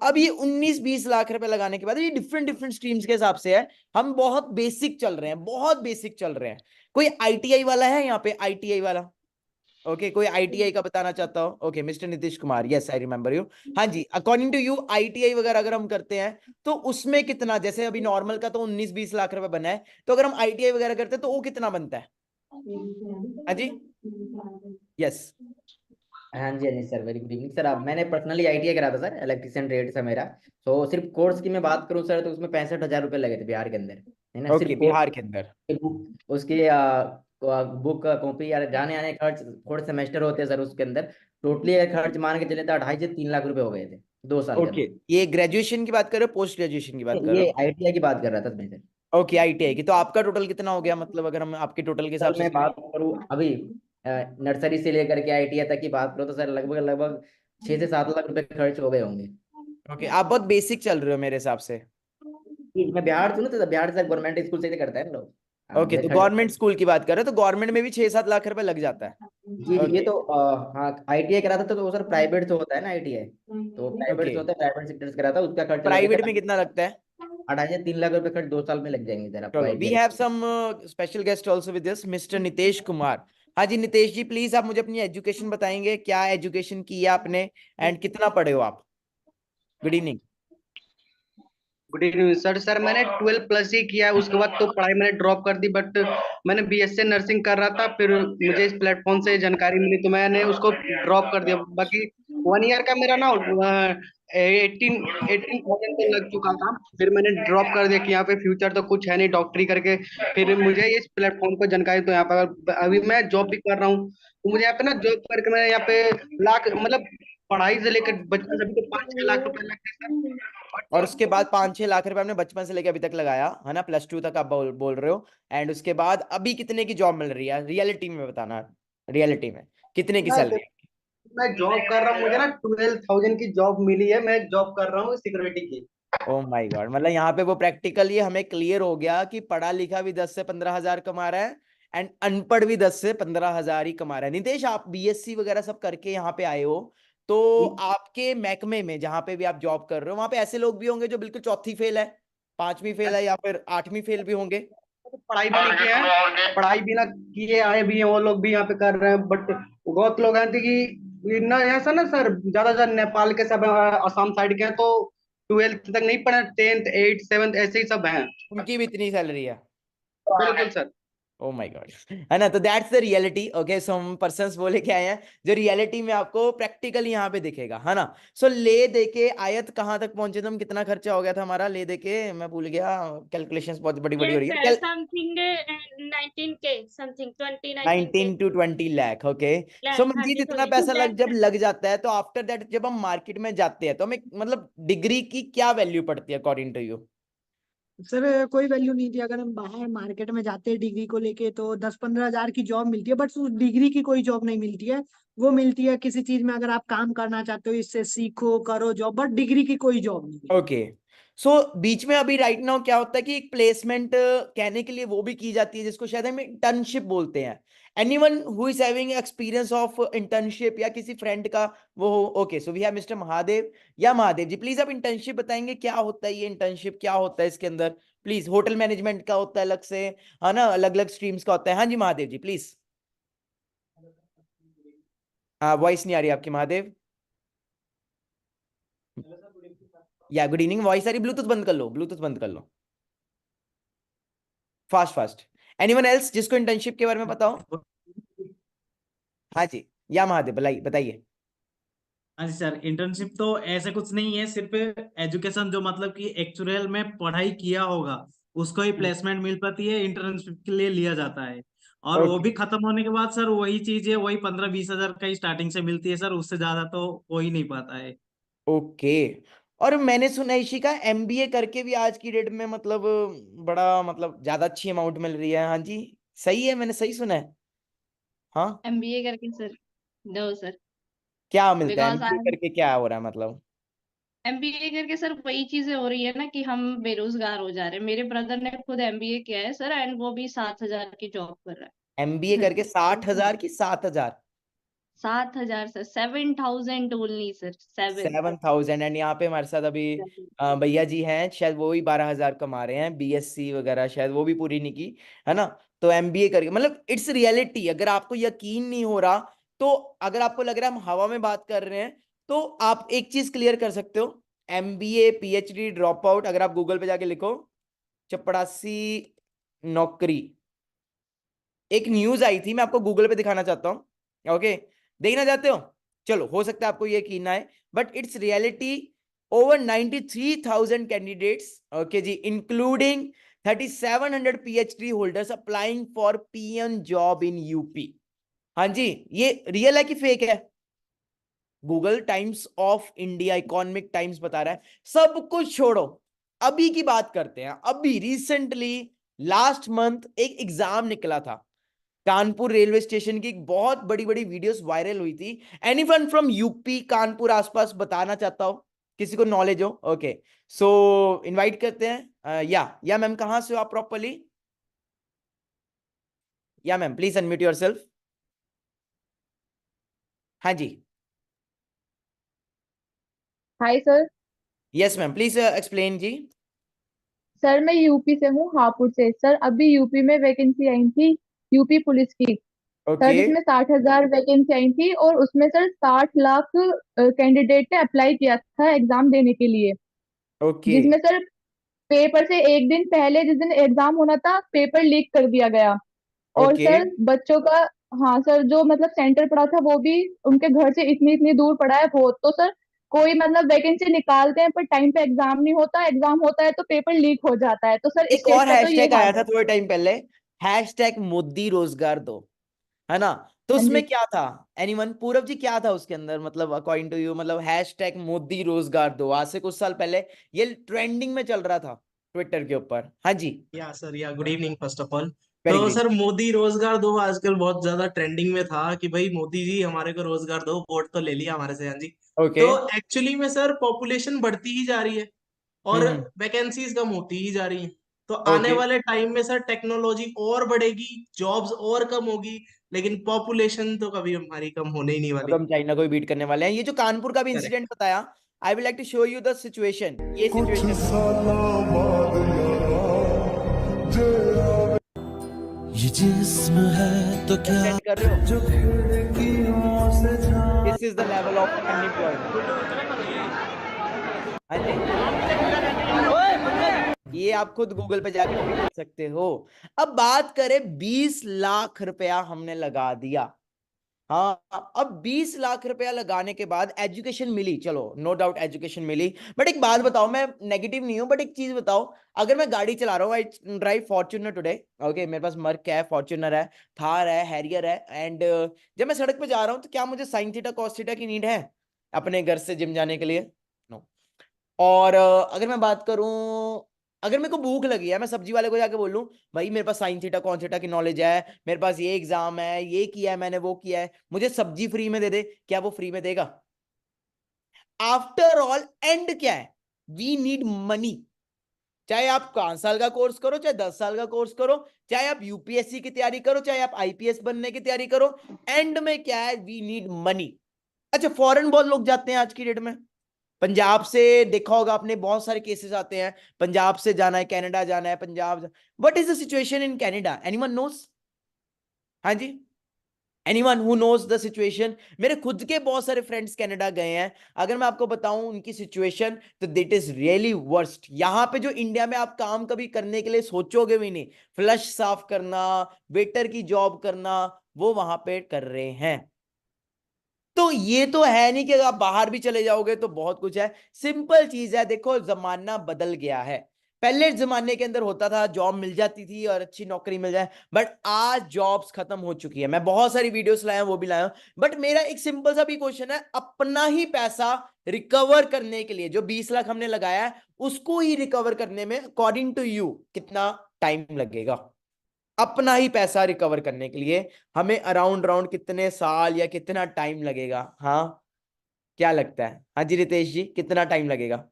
अब ये 19-20 लाख रुपए लगाने के बाद ये डिफरेंट डिफरेंट स्ट्रीम्स के हिसाब से है। हम बहुत बेसिक चल रहे हैं, बहुत बेसिक चल रहे हैं। कोई आईटीआई वाला है यहाँ पे, आईटीआई वाला? ओके कोई आईटीआई का बताना चाहता हो? Okay mister Nitish Kumar, yes I remember you. हाँ जी, अकॉर्डिंग टू यू आईटीआई वगैरह अगर हम करते हैं तो उसमें कितना, जैसे अभी नॉर्मल का तो 19-20 लाख रुपए बना है, तो अगर हम आईटीआई वगैरह करते हैं तो वो कितना बनता है? हाँ जी, यस। हाँ जी, हाँ जी sir, very good evening sir. अब मैंने पर्सनली आईटीआई करा था सर, इलेक्ट्रिशियन ट्रेड से मेरा। तो सिर्फ कोर्स की मैं बात करूँ सर, तो उसमें 65,000 रुपये लगे थे बिहार के अंदर, है ना, ओके सिर्फ बिहार के अंदर। कोर्स। उसके बुक कॉपी या जाने आने खर्च, 4 सेमेस्टर होते हैं सर उसके अंदर। टोटली अगर खर्च मान के चले तो 2.5 से 3 लाख रुपए हो गए थे 2 साल के ओके ये ग्रेजुएशन की बात कर रहे हो, पोस्ट ग्रेजुएशन की बात कर अंदर। रहे ये हो? आईटीआई की बात कर रहा था मैं सर। ओके आईटीआई की, तो आपका टोटल कितना हो गया, मतलब अगर हम आपके टोटल के हिसाब सर से मैं बात करूँ अभी नर्सरी से लेकर के आईटीआई तक की बात करूँ तो सर लगभग लगभग 6 से 7 लाख रुपए खर्च हो गए होंगे। ओके आप बहुत बेसिक चल रहे हो मेरे हिसाब से। मैं बिहार से हूँ, तो बिहार से गवर्नमेंट स्कूल से ही करता है हम लोग। ओके तो गवर्नमेंट स्कूल की बात कर रहे हो, तो गवर्नमेंट में भी 6-7 लाख रुपए लग जाता है। जी जी, ये ओके तो हाँ आईटीआई करा था तो वो सर प्राइवेट से होता है ना आईटीआई, तो प्राइवेट ओके, से होता है, प्राइवेट सेक्टर से करा था, उसका खर्च प्राइवेट लगेगा में कितना लगता है? 2.5 से 3 लाख रुपए खर्च 2 साल में लग जाएंगे सर आपको चलो we ITI. Have some special guest also with this, mister Nitish Kumar. हाँ जी नीतीश जी प्लीज आप मुझे अपनी एजुकेशन बताएंगे, क्या एजुकेशन की है आपने एंड कितना पढ़े हो आप? Good evening. Good evening sir. मैंने 12 प्लस ही किया है, उसके बाद तो पढ़ाई मैंने ड्रॉप कर दी। बट मैंने बीएससी नर्सिंग कर रहा था, फिर मुझे इस प्लेटफॉर्म से जानकारी मिली तो मैंने उसको ड्रॉप कर दिया। बाकी 1 ईयर का मेरा ना 18,000 तो लग चुका था, फिर मैंने ड्रॉप कर दिया कि यहाँ पे फ्यूचर तो कुछ है नहीं डॉक्टरी करके। फिर मुझे इस प्लेटफॉर्म पर जानकारी, तो यहाँ पर अभी मैं जॉब भी कर रहा हूँ, तो मुझे यहाँ पे ना जॉब करके मैं यहाँ पे लाख मतलब पढ़ाई से लेकर बचपन से अभी तो 5-6 लाख रुपए लगते हैं और सर। उसके बाद 5-6 लाख रुपए आपने बचपन से लेकर अभी तक लगाया है ना, +2 तक आप बोल रहे हो, एंड उसके बाद अभी कितने की जॉब मिल रही है रियलिटी में, बताना रियलिटी में कितने की मैं सैलरी? मैं जॉब कर रहा हूँ, मुझे ना 12,000 की जॉब मिली है, मैं जॉब कर रहा हूँ सिक्योरिटी की। ओ माय गॉड, मतलब यहाँ पे वो प्रैक्टिकली हमें क्लियर हो गया कि पढ़ा लिखा भी 10 से 15 हजार कमा रहा है एंड अनपढ़ भी 10 से 15 हजार ही कमा रहा है। नितेश आप बीएससी वगैरह सब करके यहाँ पे आए हो, तो आपके महकमे में जहाँ पे भी आप जॉब कर रहे हो वहां पे ऐसे लोग भी होंगे जो बिल्कुल चौथी फेल है, 5वीं फेल है या फिर 8वीं फेल भी होंगे? पढ़ाई भी नहीं किए हैं, पढ़ाई भी ना किए आए भी हैं, वो लोग भी यहाँ पे कर रहे हैं। बट बहुत लोग हैं कि ना ऐसा ना सर, ज्यादातर नेपाल के सब असम साइड के हैं, तो 12th तक नहीं पढ़े, 10th 8th 7th ऐसे ही सब हैं। उनकी भी इतनी सैलरी है? बिल्कुल सर। ओ माय गॉड, है ना, तो that's the reality. Okay so हम पर्सन्स बोले के आए हैं जो रियलिटी में आपको प्रैक्टिकली यहाँ पे दिखेगा, है ना। सो ले दे के आयत कहाँ तक पहुंचे थे हम, कितना खर्चा हो गया था हमारा ले दे के, मैं भूल गया, कैलकुलेशंस बहुत बड़ी बड़ी हो रही है। Something 19K something 19 to 20 lakh. Okay so हाँ मंजीत जी इतना सॉरी पैसा जब लग जाता है तो आफ्टर दैट जब हम मार्केट में जाते हैं तो हमें मतलब डिग्री की क्या वैल्यू पड़ती है अकॉर्डिंग टू यू? सर कोई वैल्यू नहीं थी। अगर हम बाहर मार्केट में जाते हैं डिग्री को लेके तो 10-15 हजार की जॉब मिलती है, बट उस डिग्री की कोई जॉब नहीं मिलती है। वो मिलती है किसी चीज में अगर आप काम करना चाहते हो, इससे सीखो करो जॉब, बट डिग्री की कोई जॉब नहीं। ओके सो बीच में अभी राइट नाउ क्या होता है कि एक प्लेसमेंट कहने के लिए वो भी की जाती है जिसको शायद हम इंटर्नशिप बोलते हैं। Anyone who is having experience of internship या किसी फ्रेंड का वो हो? Okay so we have mister Mahadev. या महादेव जी प्लीज आप इंटर्नशिप बताएंगे क्या होता है, ये इंटर्नशिप क्या होता है इसके अंदर प्लीज? होटल मैनेजमेंट का होता है अलग से, है ना, अलग अलग स्ट्रीम्स का होता है। हाँ जी महादेव जी प्लीज। हाँ वॉइस नहीं आ रही आपकी महादेव। या गुड इवनिंग, वॉइस आ रही, ब्लूटूथ बंद कर लो, ब्लूटूथ बंद कर लो फास्ट फास्ट। एनीवन एल्स जिसको इंटर्नशिप के बारे में पता हो? हाँ जी या महादेव बताइए। हाँ जी सर, इंटर्नशिप तो ऐसे कुछ नहीं है, सिर्फ एजुकेशन जो मतलब कि एक्चुअल में पढ़ाई किया होगा उसको ही प्लेसमेंट मिल पाती है, इंटर्नशिप के लिए लिया जाता है। और वो ओके भी खत्म होने के बाद सर वही चीज है, वही 15-20 हजार का ही स्टार्टिंग से मिलती है सर, उससे ज्यादा तो हो ही नहीं पाता है। ओके। और मैंने सुना है इसी का एमबीए करके भी आज की डेट में मतलब बड़ा मतलब ज्यादा अच्छी अमाउंट मिल रही है। हाँ जी सही है, मैंने सही सुना है? हाँ एमबीए करके सर? नो सर, क्या मिलता है बिकॉज एमबीए आई करके, क्या हो रहा है मतलब? एमबीए करके सर वही चीजें हो रही है ना कि हम बेरोजगार हो जा रहे हैं। मेरे ब्रदर ने खुद एमबीए किया है सर, एंड वो भी 7,000 की जॉब कर रहा एमबीए है। करके 60,000 की 7,000? 7,000 सर, 7,000 ओनली सर, 7। 7,000। एंड यहाँ पे हमारे साथ अभी भैया जी हैं, शायद वो भी 12,000 कमा रहे हैं, बीएससी वगैरह शायद वो भी पूरी नहीं की, है ना। तो एमबीए करके मतलब इट्स रियलिटी। अगर आपको यकीन नहीं हो रहा, तो अगर आपको लग रहा है हम हवा में बात कर रहे हैं, तो आप एक चीज क्लियर कर सकते हो। एमबीए पीएचडी ड्रॉप आउट, अगर आप गूगल पे जाके लिखो चपड़ासी नौकरी, एक न्यूज आई थी, मैं आपको गूगल पे दिखाना चाहता हूँ। ओके, देखना चाहते हो? चलो, हो सकता है आपको ये यकीन ना आए, but it's reality. Over 93,000 candidates, okay जी, including 3,700 PhD holders applying for PM job in UP. हाँ जी, ये रियल है कि फेक है? Google Times of India, Economic Times बता रहा है। सब कुछ छोड़ो, अभी की बात करते हैं। अभी रिसेंटली लास्ट मंथ एक एग्जाम निकला था, कानपुर रेलवे स्टेशन की बहुत बड़ी बड़ी वीडियोस वायरल हुई थी। एनीवन फ्रॉम यूपी, कानपुर आसपास बताना चाहता हो, किसी को नॉलेज हो? ओके, सो इनवाइट करते हैं। या मैम, कहां से हो आप प्रॉपरली? या मैम, प्लीज अनम्यूट योरसेल्फ। हाँ जी, hi sir. Yes ma'am, please explain जी। सर मैं यूपी से हूँ, हापुड़ से। सर अभी यूपी में वैकेंसी आई थी यूपी पुलिस की सर, ओके जिसमें 60,000 वैकेंसी आई थी, और उसमें सर 60 लाख कैंडिडेट ने अप्लाई किया था एग्जाम देने के लिए। ओके जिसमें सर पेपर से एक दिन पहले, जिस दिन एग्जाम होना था, पेपर लीक कर दिया गया। और ओके। सर बच्चों का, हाँ सर, जो मतलब सेंटर पड़ा था वो भी उनके घर से इतनी इतनी दूर पड़ा है बहुत। तो सर कोई मतलब वैकेंसी निकालते हैं पर टाइम पे एग्जाम नहीं होता, एग्जाम होता है तो पेपर लीक हो जाता है। तो सर एक स्टेट और का तो ये हैशटैग आया हाल था है। थोड़े टाइम पहले, हैशटैग मोदी रोजगार दो, है ना। तो हाँ उसमें जी। क्या था? एनीवन, पूरब जी, क्या था उसके अंदर, मतलब अकॉर्डिंग टू यू, मतलब हैशटैग मोदी रोजगार दो आज से कुछ साल पहले ये ट्रेंडिंग में चल रहा था ट्विटर के ऊपर। हाँ जी, या सर, या good evening first of all. Very तो गुड। सर, मोदी रोजगार दो आजकल बहुत ज्यादा ट्रेंडिंग में था कि भाई मोदी जी हमारे को रोजगार दो, वोट तो ले लिया हमारे से। हाँ जी। ओके। तो एक्चुअली में सर पॉपुलेशन बढ़ती ही जा रही है और हम्म। वैकेंसीज कम होती ही जा रही हैं। तो आने ओके, वाले टाइम में सर टेक्नोलॉजी और बढ़ेगी, जॉब्स और कम होगी, लेकिन पॉपुलेशन तो कभी हमारी कम होने ही नहीं तो वाली। हम चाइना को भी बीट करने वाले हैं। ये जो कानपुर का भी करेक्ट। इंसिडेंट बताया, I will like to show you the situation. ये सिचुएशन ये जिस्म है तो क्या कर रहे हो? जो खिड़कियों से this is the level of unemployment. हाँ जी, ये आप खुद गूगल पे जाके देख सकते हो। अब बात करें, 20 लाख रुपया हमने लगा दिया। हाँ, अब 20 लाख रुपया लगाने के बाद एजुकेशन मिली, चलो नो डाउट एजुकेशन मिली, बट एक बात बताओ, मैं नेगेटिव नहीं हूं, बट एक चीज बताओ, अगर मैं गाड़ी चला रहा हूँ, I drive Fortuner today, okay, मेरे पास मर्क है, फॉर्च्यूनर है, थार है, हैरियर है, एंड जब मैं सड़क पे जा रहा हूँ, तो क्या मुझे साइन थीटा कॉस थीटा की नीड है अपने घर से जिम जाने के लिए? नो। और अगर मैं बात करूं, अगर मेरे को भूख लगी है, मैं सब्जी वाले को जाके बोलूं, भाई मेरे पास साइन थीटा कॉन थीटा की नॉलेज है, मेरे पास ये एग्जाम है, ये किया है मैंने, वो किया है, मुझे सब्जी फ्री में दे दे, क्या वो फ्री में देगा? आफ्टर ऑल एंड क्या है? We need money. चाहे आप 5 साल का कोर्स करो, चाहे 10 साल का कोर्स करो, चाहे आप यूपीएससी की तैयारी करो, चाहे आप आईपीएस बनने की तैयारी करो, एंड में क्या है? We need money. अच्छा, फॉरेन बहुत लोग जाते हैं आज की डेट में। पंजाब से देखा होगा आपने, बहुत सारे केसेस आते हैं, पंजाब से जाना है कनाडा जाना है, Punjab. What is the situation in Canada? Anyone knows? हाँ जी, anyone who knows the situation? मेरे खुद के बहुत सारे फ्रेंड्स कनाडा गए हैं। अगर मैं आपको बताऊं उनकी सिचुएशन, तो दिट इज रियली वर्स्ट। यहाँ पे जो इंडिया में आप काम कभी करने के लिए सोचोगे भी नहीं, फ्लश साफ करना, वेटर की जॉब करना, वो वहां पे कर रहे हैं। तो ये तो है नहीं कि अगर आप बाहर भी चले जाओगे तो बहुत कुछ है। सिंपल चीज है, देखो जमाना बदल गया है। पहले जमाने के अंदर होता था जॉब मिल जाती थी और अच्छी नौकरी मिल जाए, बट आज जॉब्स खत्म हो चुकी है। मैं बहुत सारी वीडियोस लाया हूं, वो भी लाया हूं, बट मेरा एक सिंपल सा भी क्वेश्चन है, अपना ही पैसा रिकवर करने के लिए जो 20 लाख हमने लगाया है, उसको ही रिकवर करने में अकॉर्डिंग टू यू कितना टाइम लगेगा? अपना ही पैसा रिकवर करने के लिए हमें अराउंड कितने साल या कितना टाइम लगेगा? हाँ, क्या लगता है? हाँ जी रितेश जी, कितना टाइम लगेगा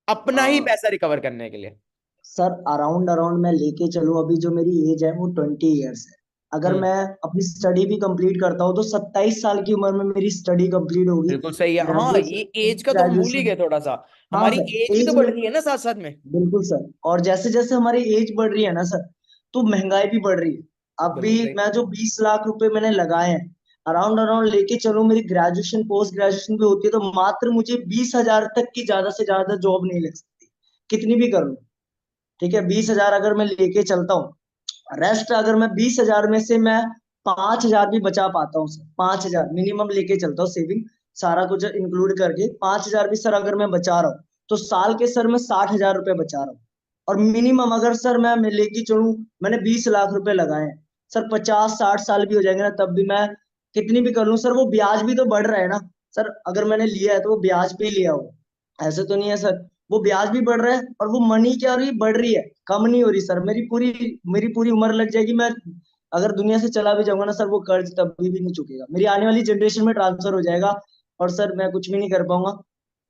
अपना ही पैसा रिकवर करने के लिए? सर अराउंड अराउंड मैं लेके चलूं, अभी जो मेरी एज है वो 20 ईयर्स है। अगर मैं अपनी स्टडी भी कंप्लीट करता हूँ तो 27 साल की उम्र में मेरी स्टडी कंप्लीट होगी। बिल्कुल सही है। हाँ, ये एज का तो हम भूल ही ग्रेजुएशन। गए थोड़ा सा। हाँ हमारी सर, एज भी तो एज बढ़ में रही है ना साथ साथ में। बिल्कुल सर। और जैसे जैसे हमारी एज बढ़ रही है ना सर, तो महंगाई भी बढ़ रही है। अब भी बिल्कुल सही। मैं जो 20 लाख रुपए मैंने लगाए हैं, अराउंड अराउंड लेके चलो, मेरी ग्रेजुएशन पोस्ट ग्रेजुएशन भी होती है तो मात्र मुझे 20 हजार तक की ज्यादा से ज्यादा जॉब नहीं लग सकती, कितनी भी कर लूं। ठीक है, 20 हजार अगर मैं लेके चलता हूँ, रेस्ट अगर मैं 20 हजार में से मैं 5 हजार भी बचा पाता हूँ सर, 5 हजार मिनिमम लेके चलता हूँ सेविंग, सारा कुछ इंक्लूड करके 5 हजार भी सर अगर मैं बचा रहा हूँ, तो साल के सर मैं 60 हजार रुपये बचा रहा हूँ। और मिनिमम अगर सर मैं लेके चलूँ, मैंने 20 लाख रुपए लगाए हैं सर, 50 60 साल भी हो जाएंगे ना, तब भी मैं कितनी भी कर लूँ सर, वो ब्याज भी तो बढ़ रहा है ना सर। अगर मैंने लिया है तो वो ब्याज पे ही लिया हो, ऐसे तो नहीं है सर। वो ब्याज भी बढ़ रहा है और वो मनी क्या हो रही है, बढ़ रही है, कम नहीं हो रही सर। मेरी पूरी उम्र लग जाएगी, मैं अगर दुनिया से चला भी जाऊंगा ना सर, वो कर्ज तब भी नहीं चुकेगा, मेरी आने वाली जनरेशन में ट्रांसफर हो जाएगा और सर मैं कुछ भी नहीं कर पाऊंगा।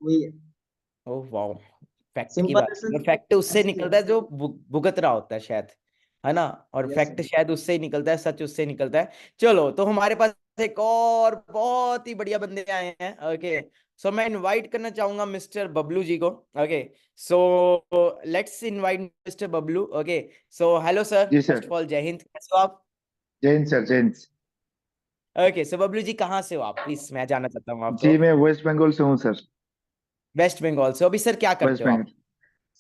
वही है, ओह वाओ, फैक्ट की सिंपल बात है है। सर, फैक्ट उससे ऐसे ही है। निकलता है जो भुगत रहा होता है शायद, है ना? और यस फैक्ट सर। शायद उससे ही निकलता है, सच उससे ही निकलता है। चलो, तो हमारे पास एक और बहुत ही बढ़िया बंदे आए हैं। ओके, सो मैं इनवाइट करना चाहूंगा मिस्टर बबलू जी को। Okay, so let's invite mister Bablu. Okay, so hello sir, जी first sir. Of all Jai Hind, कैसे हो आप? Jai Hind sir, Jai Hind. Okay, so Bablu ji कहाँ से हो आप, प्लीज मैं जानना चाहता हूँ आपको। जी मैं वेस्ट बंगाल से हूँ सर। वेस्ट बंगाल से? अभी सर क्या करते वेस्ट हो आप? बंगाल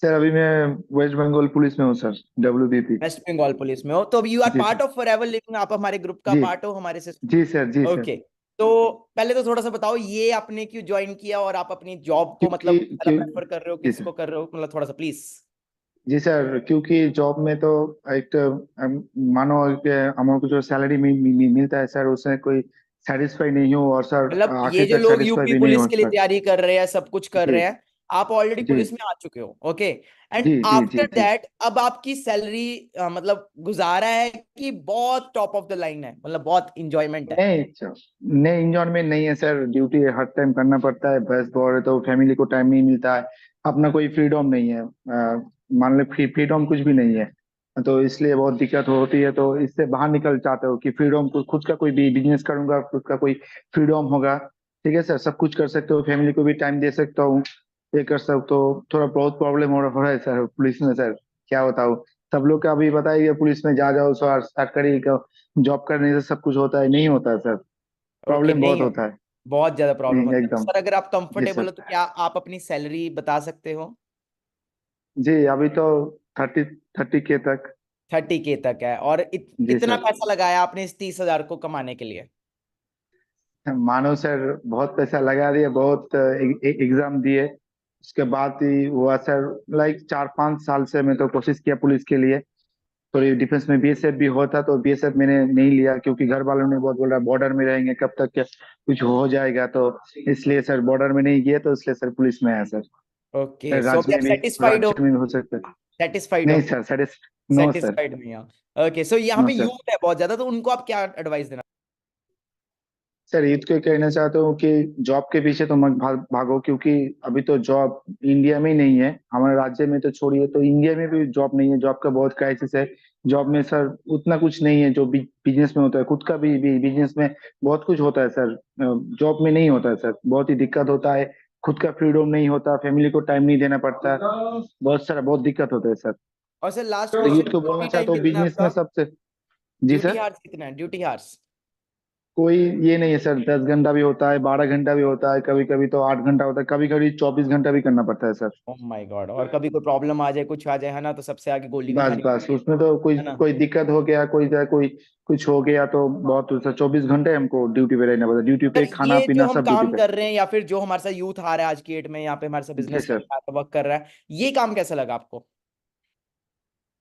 सर, अभी मैं वेस्ट बंगाल पुलिस में हूँ सर, WBP। वेस्ट बंगाल पुलिस में हो तो अभी यू आर जी part sir. Of Forever Living, आप हमारे ग्रुप का जी पार्ट हो, हमारे से। जी सर, जी सर। ओके, तो पहले तो थोड़ा सा बताओ ये आपने क्यों ज्वाइन किया, और आप अपनी जॉब को मतलब क्योंकि ज्यादा क्यों प्रेफर कर रहे हो, जी सर। किसको कर रहे हो, मतलब थोड़ा सा प्लीज। जी सर, क्योंकि जॉब में तो एक मानो कि हमको जो सैलरी मिलता है सर, उससे कोई सेटिस्फाई नहीं हूँ, और सर मतलब ये आखिर जो तक लोग सेटिस्फाई यूपी भी नहीं पुलिस हो के लिए सर। तैयारी कर रहे हैं, सब कुछ कर जी रहे हैं, आप ऑलरेडी जी पुलिस में आ चुके हो। ओके, एंड जी जी जी आफ्टर जी। दैट अब आपकी सैलरी मतलब गुजारा है कि बहुत टॉप ऑफ द लाइन है, मतलब बहुत इंजॉयमेंट है? नहीं सर, नहीं इंजॉयमेंट नहीं है सर, ड्यूटी हर टाइम करना पड़ता है, बस बहुत है तो फैमिली को टाइम नहीं मिलता है, अपना कोई फ्रीडम नहीं है, मान लो फ्रीडम कुछ भी नहीं है, तो इसलिए बहुत दिक्कत होती है। तो इससे बाहर निकल चाहते हो कि फ्रीडम को, खुद का कोई भी बिजनेस करूंगा, खुद का कोई फ्रीडम होगा, ठीक है सर, सब कुछ कर सकते हो, फैमिली को भी टाइम दे सकता हूँ, ये कर सकते हो। थोड़ा बहुत प्रॉब्लम हो रहा है सर पुलिस में सर, क्या बताऊँ। सब लोग का अभी बताइए, पुलिस में जा जाओ सर, सरकारी जॉब करने से सब कुछ होता है, नहीं होता है सर, ओके, प्रॉब्लम नहीं बहुत हो, होता है। बहुत ज्यादा प्रॉब्लम होता है। तो एकदम। सर अगर आप जी कंफर्टेबल सर। हो तो क्या आप अपनी सैलरी बता सकते हो? जी अभी तो 30 के तक। 30K तक है, और जी कितना सर। पैसा लगाया आपने इस 30,000 को कमाने के लिए? मानो सर बहुत पैसा लगा दिए, बहुत एग्जाम दिए, उसके बाद ही हुआ सर। लाइक 4 5 साल से मैं तो कोशिश किया पुलिस के लिए, थोड़ी डिफेंस में BSF भी होता, तो BSF मैंने नहीं लिया, क्योंकि घर वालों ने बहुत बोला बॉर्डर में रहेंगे कब तक, क्या कुछ हो जाएगा, तो इसलिए सर बॉर्डर में नहीं गया, तो इसलिए सर पुलिस में आया सर। ओके, सो राज्य क्या में भी, सेटिस्फाइड हो? राज्य में भी हो सकता है। सेटिस्फाइड हो? नहीं सर, नो सर। सेटिस्फाइड नहीं हो? ओके, सो यहाँ नो पे सर। यूथ है बहुत ज्यादा, तो उनको आप क्या एडवाइस देना? सर ईद को कहना चाहता हूँ कि जॉब के पीछे तो मत भागो, क्योंकि अभी तो जॉब इंडिया में ही नहीं है, हमारे राज्य में तो छोड़िए, तो इंडिया में भी जॉब नहीं है, जॉब का बहुत क्राइसिस है। जॉब में सर उतना कुछ नहीं है जो बिजनेस में होता है, खुद का भी बिजनेस में बहुत कुछ होता है सर, जॉब में नहीं होता है सर, बहुत ही दिक्कत होता है, खुद का फ्रीडम नहीं होता, फैमिली को टाइम नहीं देना पड़ता, बहुत सारा बहुत दिक्कत होता है सर। और सर लास्ट तो क्वेश्चन, यूथ को बोलना ड्यूटी टाइम चाहता हूँ कितना है बिजनेस में आपका? सबसे। जी ड्यूटी सर। हार्स कितना है, ड्यूटी हार्स? कोई ये नहीं है सर, 10 घंटा भी होता है, 12 घंटा भी होता है, कभी कभी तो 8 घंटा होता है, कभी कभी 24 घंटा भी करना पड़ता है सर। ओह माय गॉड, और कभी कोई प्रॉब्लम आ जाए, कुछ आ जाए, है ना, तो सबसे आगे गोली भी बस खानी बस पड़ती उसमें तो कोई है ना? कोई दिक्कत हो गया, कोई कुछ हो गया तो बहुत सर, 24 घंटे हमको ड्यूटी पे रहना पड़ता है, ड्यूटी सर पे खाना ये जो पीना हम सब ड्यूटी काम पे। कर रहे हैं, या फिर जो हमारे साथ यूथ आ रहा है आज की डेट में यहाँ पे हमारे साथ जी बिजनेस कर सर। रहा है, वर्क कर रहा है, ये काम कैसा लगा आपको?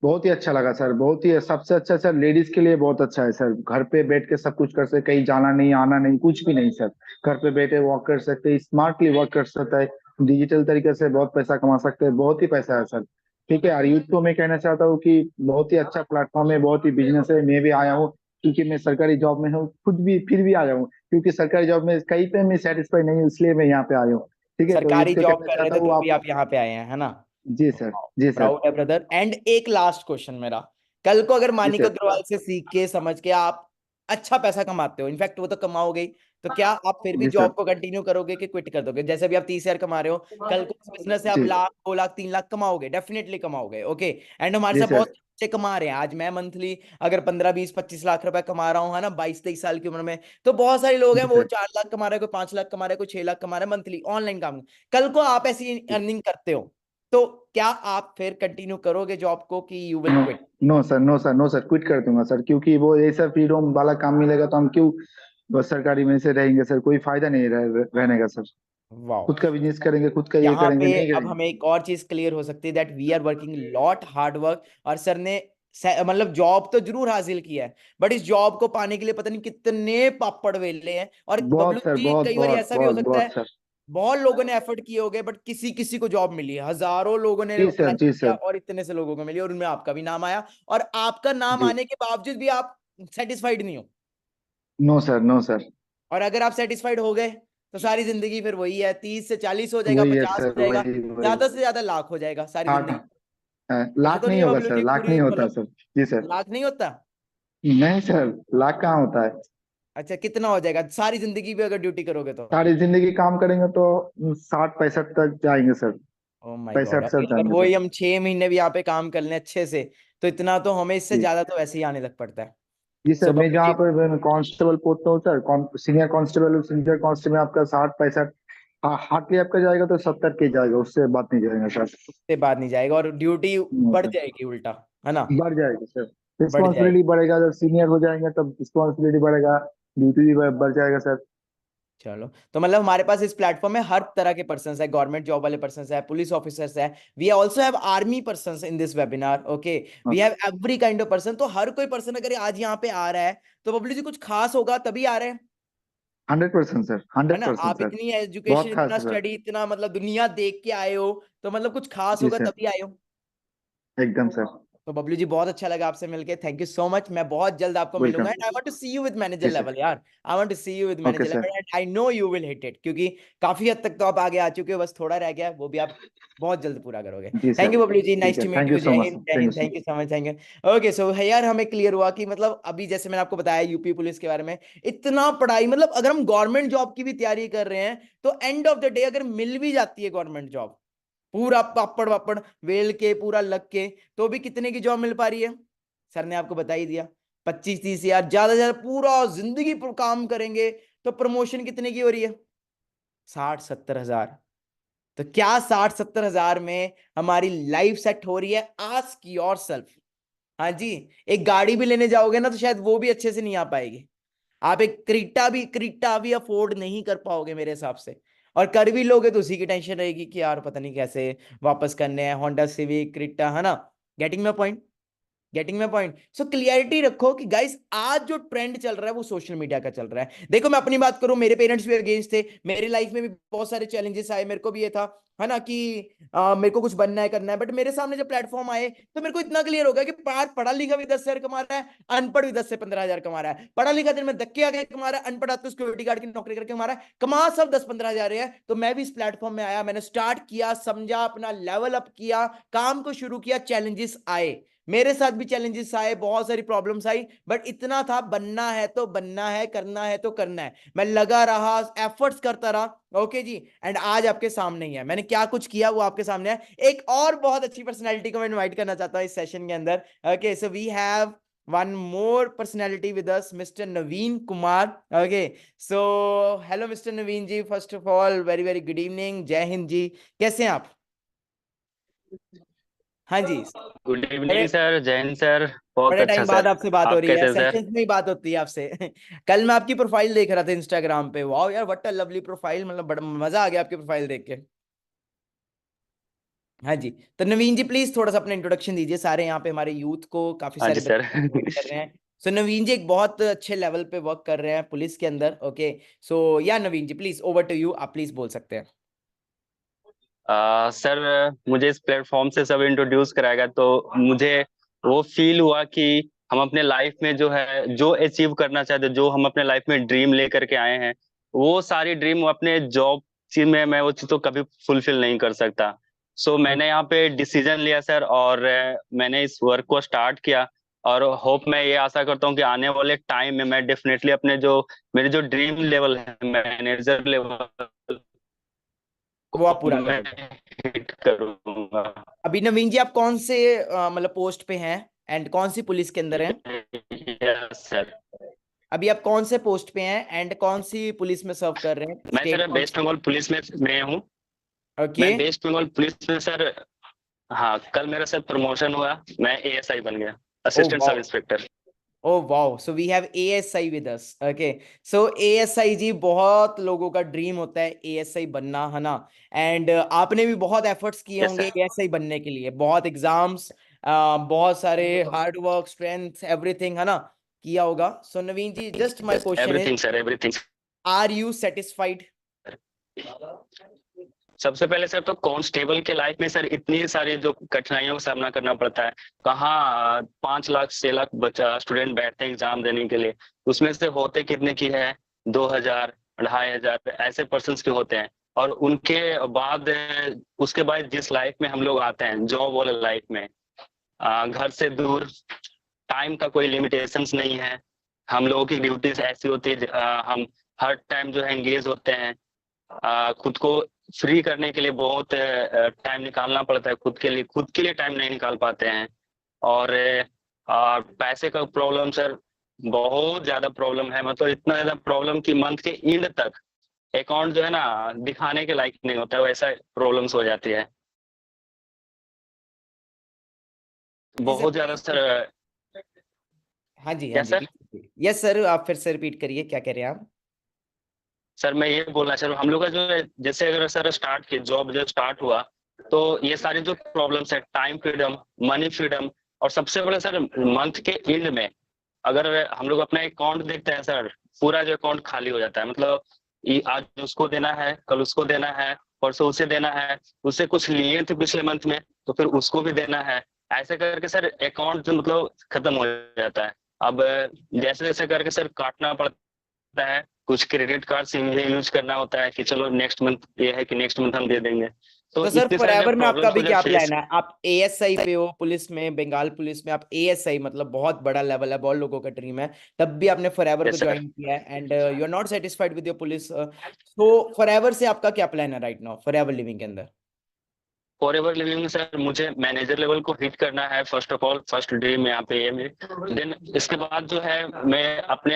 बहुत ही अच्छा लगा सर, बहुत ही सबसे अच्छा सर, लेडीज के लिए बहुत अच्छा है सर, घर पे बैठ के सब कुछ कर सकते, कहीं जाना नहीं आना नहीं कुछ भी नहीं सर, घर पे बैठे वॉक कर सकते, स्मार्टली वर्क कर सकता है, डिजिटल तरीके से बहुत पैसा कमा सकते हैं, बहुत ही पैसा है सर। ठीक है, और यूथ को मैं कहना चाहता हूँ कि बहुत ही अच्छा प्लेटफॉर्म है, बहुत ही बिजनेस है, मैं भी आया हूँ, क्योंकि मैं सरकारी जॉब में हूँ खुद भी, फिर भी आया हूँ, क्योंकि सरकारी जॉब में कहीं पे मैं सेटिस्फाई नहीं हूँ, इसलिए मैं यहाँ पे आया हूँ। ठीक है, तो सरकारी इसलिए जॉब कहना कर रहे चाहता थे हूँ तो भी आप। आप यहाँ पे आए हैं, है ना? जी सर, जी सर, प्राउड है ब्रदर। एंड एक लास्ट क्वेश्चन मेरा, कल को अगर जी मानिक सर, अग्रवाल से सीख के समझ के आप अच्छा पैसा कमाते हो, इनफैक्ट वो तो कमाओगे ही, तो क्या आप फिर भी जी जॉब सर, को कंटिन्यू करोगे कि क्विट कर दोगे? जैसे अभी आप 30,000 कमा रहे हो, कल को इस बिजनेस से आप जी, 1,00,000, 2,00,000, 3,00,000 कमाओगे, डेफिनेटली कमाओगे। ओके, एंड हमारे जी साथ सर, बहुत बच्चे कमा रहे हैं। आज मैं मंथली अगर 15, 20, 25 लाख रुपए कमा रहा हूँ, है ना, 22, 23 साल की उम्र में, तो बहुत सारे लोग हैं जी वो सर, 4 लाख कमा रहे हैं, कोई 5 लाख कमा रहा है, कोई 6 लाख कमा रहा है मंथली ऑनलाइन काम। कल को आप ऐसी अर्निंग करते हो तो क्या आप फिर कंटिन्यू करोगे जॉब को कि you will no, quit? No sir, no sir, no sir, quit कर दूंगा सर, क्योंकि वो ऐसा फ्रीडम वाला काम मिलेगा तो हम क्यों बस सरकारी में से रहेंगे सर? कोई फायदा नहीं रहने का सर। वाओ। खुद का बिजनेस करेंगे, खुद का ये यहाँ करेंगे, पे नहीं अब करेंगे। हमें एक और चीज क्लियर हो सकती है that we are working lot hard work. और सर ने मतलब जॉब तो जरूर हासिल किया है, बट इस जॉब को पाने के लिए पता नहीं कितने पापड़ वेले हैं। और बबलू बहुत सर, जी, बहुत कई बार बहुत ऐसा भी हो बहुत सकता बहुत है सर। बहुत लोगों ने एफर्ट किए होंगे बट किसी किसी को जॉब मिली है, हजारों लोगों ने जी सर, अप्लाई जी किया सर, और इतने से लोगों को मिली और उनमें आपका भी नाम आया, और आपका नाम जी, आने के बावजूद भी आप सेटिस्फाइड नहीं हो। नो सर, नो सर, और अगर आप सेटिस्फाइड हो गए तो सारी जिंदगी फिर वही है, 30 से 40 हो जाएगा, वही है 50 हो सर, जाएगा, वही वही। ज्यादा से ज्यादा लाख हो जाएगा सारी आठ जिंदगी। हाँ लाख तो नहीं नहीं है होगा बबलू सर, जी, लाख नहीं पूरी होता मतलब सर। जी सर, लाख नहीं होता? नहीं सर, लाख कहाँ होता है? अच्छा, कितना हो जाएगा सारी जिंदगी भी अगर ड्यूटी करोगे तो? सारी जिंदगी काम करेंगे तो 60 65 तक जाएंगे सर। Oh my God. 65 तक अगर जाएंगे वही सर। हम 6 महीने भी यहाँ पे काम कर लें अच्छे से, तो इतना तो हमें इससे जी, ज्यादा तो वैसे ही आने लग पड़ता है। जी सो सर, मैं बबलू जहाँ जी, पर कांस्टेबल पोस्ट पे हूँ sir, senior constable, senior constable में आपका 60 65 हार्डली आपका जाएगा तो 70 के जाएगा, उससे बात नहीं जाएगा सर। उससे बात नहीं जाएगा और ड्यूटी नो बढ़ सर, जाएगी उल्टा, है ना? बढ़ जाएगा सर। बढ़ जाएगी। रिस्पॉन्सिबिलिटी बढ़ेगा, जब सीनियर हो जाएंगे तब रिस्पॉन्सिबिलिटी बढ़ेगा, ड्यूटी भी बढ़ जाएगा सर। चलो, तो मतलब हमारे पास इस प्लेटफॉर्म में हर तरह के पर्सन है, गवर्नमेंट जॉब वाले पर्सन है, पुलिस ऑफिसर्स है, we also have army person in this webinar. Okay, we have every kind of person. तो हर कोई पर्सन अगर आज यहाँ पे आ रहा है तो बबलू जी कुछ खास होगा तभी आ रहे हैं, 100% सर, है ना? 100% आप सर। इतनी एजुकेशन, बहुत इतना खास है सर। स्टडी, इतना मतलब दुनिया देख के आए हो, तो मतलब कुछ खास जी होगा सर, तभी आए हो। एकदम सर। तो बबलू जी बहुत अच्छा लगा आपसे मिलके, थैंक यू सो मच। मैं बहुत जल्द आपको मिलूंगा welcome. And I want to see you with manager जी सर, लेवल यार। I want to see you with okay manager sir. Level and I know you will hit it, क्योंकि काफी हद तक तो आप आगे आ चुके हो, बस थोड़ा रह गया है, वो भी आप बहुत जल्द पूरा करोगे। जी thank sir, you Bablu ji, nice ठीक है, to meet thank you you. So जय मच हिंद, सर, जय thank you Hind, sir. Thank you so much, thank you. Okay, so यार हमें क्लियर हुआ कि मतलब अभी जैसे मैंने आपको बताया यूपी पुलिस के बारे में, इतना पढ़ाई, मतलब अगर हम गवर्नमेंट जॉब की भी तैयारी कर रहे हैं तो एंड ऑफ द डे अगर मिल भी जाती है गवर्नमेंट जॉब, पूरा पापड़ वापड़ वेल के पूरा लग के, तो भी कितने की जॉब मिल पा रही है? सर ने आपको बता ही दिया, 25-30 हजार, ज्यादा से ज्यादा पूरा जिंदगी काम करेंगे तो प्रमोशन कितने की हो रही है? 60-70 हजार। तो क्या 60-70 हजार में हमारी लाइफ सेट हो रही है? Ask yourself. हाँ जी, एक गाड़ी भी लेने जाओगे ना तो शायद वो भी अच्छे से नहीं आ पाएगी। आप एक क्रीटा भी अफोर्ड नहीं कर पाओगे मेरे हिसाब से, और कर भी लोगे तो उसी की टेंशन रहेगी कि यार पता नहीं कैसे वापस करने हैं, होंडा सिविक, क्रीटा, है ना? Getting my point? Getting my point? So clarity रखो कि गाइस आज जो ट्रेंड चल रहा है वो सोशल मीडिया का चल रहा है। देखो मैं अपनी बात करूं, मेरे पेरेंट्स भी अगेंस्ट थे, मेरी लाइफ में भी बहुत सारे चैलेंजेस आए, मेरे को भी ये था, है ना, कि मेरे को कुछ बनना है, करना है, बट मेरे सामने जब प्लेटफॉर्म आए तो मेरे को इतना क्लियर हो गया कि पढ़ा लिखा भी 10 हजार कमा रहा है, अनपढ़ भी 10 से 15 हजार कमा रहा है, पढ़ा लिखा दिन में धक्के आके कमा रहा है, अनपढ़ तो सिक्योरिटी गार्ड की नौकरी करके कमा रहा है, कमा सब 10-15 हजार है। तो मैं भी इस प्लेटफॉर्म में आया, मैंने स्टार्ट किया, समझा, अपना लेवल अप किया, काम को शुरू किया, चैलेंजेस आए, मेरे साथ भी चैलेंजेस आए, बहुत सारी प्रॉब्लम्स आई, बट इतना था, बनना है तो बनना है, करना है तो करना है। मैं लगा रहा, एफर्ट्स करता रहा। ओके जी, एंड आज आपके सामने ही है, मैंने क्या कुछ किया वो आपके सामने है। एक और बहुत अच्छी पर्सनैलिटी को मैं इन्वाइट करना चाहता हूँ इस सेशन के अंदर। Okay, so we have one more personality with us, Mr. Naveen Kumar. Okay, so hello Mr. Naveen ji, first of all very very good evening, जय हिंद जी, कैसे हैं आप? हाँ जी, गुड बड़े इवनिंग सर, जैन सर। बहुत बड़े अच्छा टाइम बाद सर। आपसे बात हो आप रही है, कैसे हैं सर? सेशंस में ही बात होती है आपसे। कल मैं आपकी प्रोफाइल देख रहा था इंस्टाग्राम पे, वाह यार व्हाट अ लवली प्रोफाइल, मतलब बड़ा मजा आ गया आपकी प्रोफाइल देख के। हाँ जी, तो नवीन जी प्लीज थोड़ा सा अपना इंट्रोडक्शन दीजिए, सारे यहाँ पे हमारे यूथ को काफी हाँ सारे जी सर। बच्चे कर रहे हैं। सो नवीन जी एक बहुत अच्छे लेवल पे वर्क कर रहे हैं पुलिस के अंदर। ओके, सो या नवीन जी प्लीज ओवर टू यू, आप प्लीज बोल सकते हैं। सर मुझे इस प्लेटफॉर्म से सब इंट्रोड्यूस कराएगा तो मुझे वो फील हुआ कि हम अपने लाइफ में जो है जो अचीव करना चाहते हैं, जो हम अपने लाइफ में ड्रीम लेकर के आए हैं, वो सारी ड्रीम अपने जॉब चीज में मैं वो चीज तो कभी फुलफिल नहीं कर सकता। सो मैंने यहाँ पे डिसीजन लिया सर, और मैंने इस वर्क को स्टार्ट किया, और होप मैं ये आशा करता हूँ कि आने वाले टाइम में मैं डेफिनेटली अपने जो मेरे जो ड्रीम लेवल है मैनेजर लेवल वो आप पूरा मैं करोगे। हिट करूंगा। अभी नवीन जी आप कौन से मतलब पोस्ट पे हैं एंड कौन सी पुलिस के अंदर हैं? Yes sir. अभी आप कौन से पोस्ट पे हैं एंड कौन सी पुलिस में सर्व कर रहे हैं? मैं state sir West Bengal police में हूँ। ओके। मैं वेस्ट बंगाल पुलिस में सर, हाँ कल मेरा सर प्रमोशन हुआ, मैं एएसआई बन गया, assistant sub inspector. Oh wow, so we have ASI with us. Okay, so ASI जी बहुत लोगों का ड्रीम होता है ASI बनना, है ना? एंड आपने भी बहुत एफर्ट्स किए Yes, होंगे sir. ASI बनने के लिए, बहुत एग्जाम्स, बहुत सारे हार्ड वर्क, स्ट्रेंथ, एवरीथिंग, है ना, किया होगा। So Naveen ji, just my question everything is, sir, everything. Are you satisfied? सबसे पहले सर तो कांस्टेबल के लाइफ में सर इतनी सारी जो कठिनाइयों का सामना करना पड़ता है, कहाँ 5 लाख 6 लाख बच्चा स्टूडेंट बैठते हैं एग्जाम देने के लिए, उसमें से होते कितने की है 2000 2500 ऐसे पर्सन्स के होते हैं। और उनके बाद उसके बाद जिस लाइफ में हम लोग आते हैं जॉब वाले लाइफ में, घर से दूर, टाइम का कोई लिमिटेशंस नहीं है, हम लोगों की ड्यूटीज ऐसी होती है, हम हर टाइम जो है एंगेज होते हैं, खुद को फ्री करने के लिए बहुत टाइम निकालना पड़ता है, खुद के लिए टाइम नहीं निकाल पाते हैं। और पैसे का प्रॉब्लम सर बहुत ज्यादा प्रॉब्लम है, मतलब इतना ज्यादा प्रॉब्लम कि मंथ के एंड तक अकाउंट जो है ना दिखाने के लायक नहीं होता है, वैसा प्रॉब्लम्स हो जाती है बहुत ज्यादा सर। हाँ जी, क्या हाँ सर? जी, यस सर, आप फिर से रिपीट करिए, क्या कह रहे हैं आप? सर मैं ये बोलना चाह रहा हूँ, हम लोग का जो है जैसे अगर सर स्टार्ट की जॉब जब स्टार्ट हुआ तो ये सारी जो प्रॉब्लम्स है, टाइम फ्रीडम, मनी फ्रीडम, और सबसे बड़ा सर मंथ के एंड में अगर हम लोग अपना अकाउंट देखते हैं सर, पूरा जो अकाउंट खाली हो जाता है, मतलब आज उसको देना है, कल उसको देना है, परसों उसे देना है, उससे कुछ लिए थे पिछले मंथ में तो फिर उसको भी देना है, ऐसे करके सर अकाउंट जो मतलब खत्म हो जाता है। अब जैसे जैसे करके सर काटना पड़ता है, कुछ क्रेडिट कार्ड से यूज करना होता है कि चलो नेक्स्ट मंथ ये है कि नेक्स्ट मंथ हम दे देंगे। तो सर इतने सारे फॉरएवर में आपका प्रॉब्लम्स भी को क्या जब प्लान है? आप एएसआई पे हो पुलिस में, बंगाल पुलिस में, आप एएसआई, मतलब बहुत बड़ा लेवल है, बहुत लोगों का ड्रीम है, तब भी आपने फॉरएवर को ज्वाइन किया है and you are not satisfied with your police. तो फॉरएवर से आपका क्या प्लान है राइट नाउ, फॉरएवर लिविंग के अंदर? फॉरएवर लिविंग में सर मुझे मैनेजर लेवल को हिट करना है, first of all, first dream यहाँ पे ये मेरी। देन इसके बाद जो है मैं अपने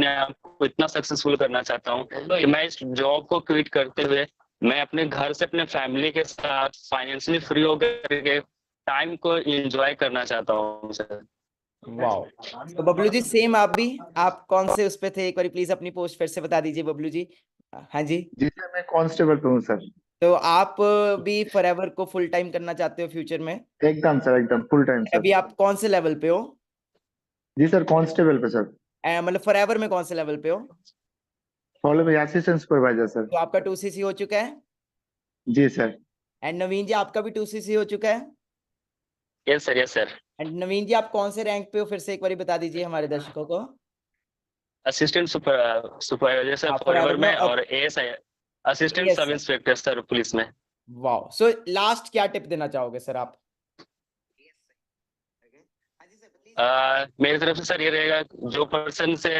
आप को इतना सक्सेसफुल करना चाहता हूँ कि मैं इस जॉब को क्विट करते हुए मैं अपने घर से अपने फैमिली के साथ फाइनेंशियली फ्री होकर के टाइम को एंजॉय करना चाहता हूँ सर। वाओ, तो बबलू जी सेम आप भी, आप कौन से उस पे थे? एक बार प्लीज अपनी पोस्ट फिर से बता दीजिए बबलू जी। हाँ जी जी सर, मैं कांस्टेबल पे हूँ सर। तो आप भी फॉरएवर को फुल टाइम करना चाहते हो फ्यूचर में? एकदम सर, एकदम फुल टाइम सर। अभी आप कौन से लेवल पे हो? जी सर, कांस्टेबल पे सर। मतलब फॉरएवर में कौन से लेवल पे हो? फॉलो में असिस्टेंट सुपरवाइजर सर। तो आपका 2cc हो चुका है? जी सर। एंड नवीन जी आपका भी 2cc हो चुका है? Yes sir, yes sir. And Naveen ji आप कौन से रैंक पे हो, फिर से एक बार बता दीजिए हमारे दर्शकों को। असिस्टेंट सुपरवाइजर सर फॉरएवर में, और ASI assistant sub inspector sir police में। वाओ, सो लास्ट क्या टिप देना चाहोगे सर आप? मेरी तरफ से सर ये रहेगा, जो पर्सन से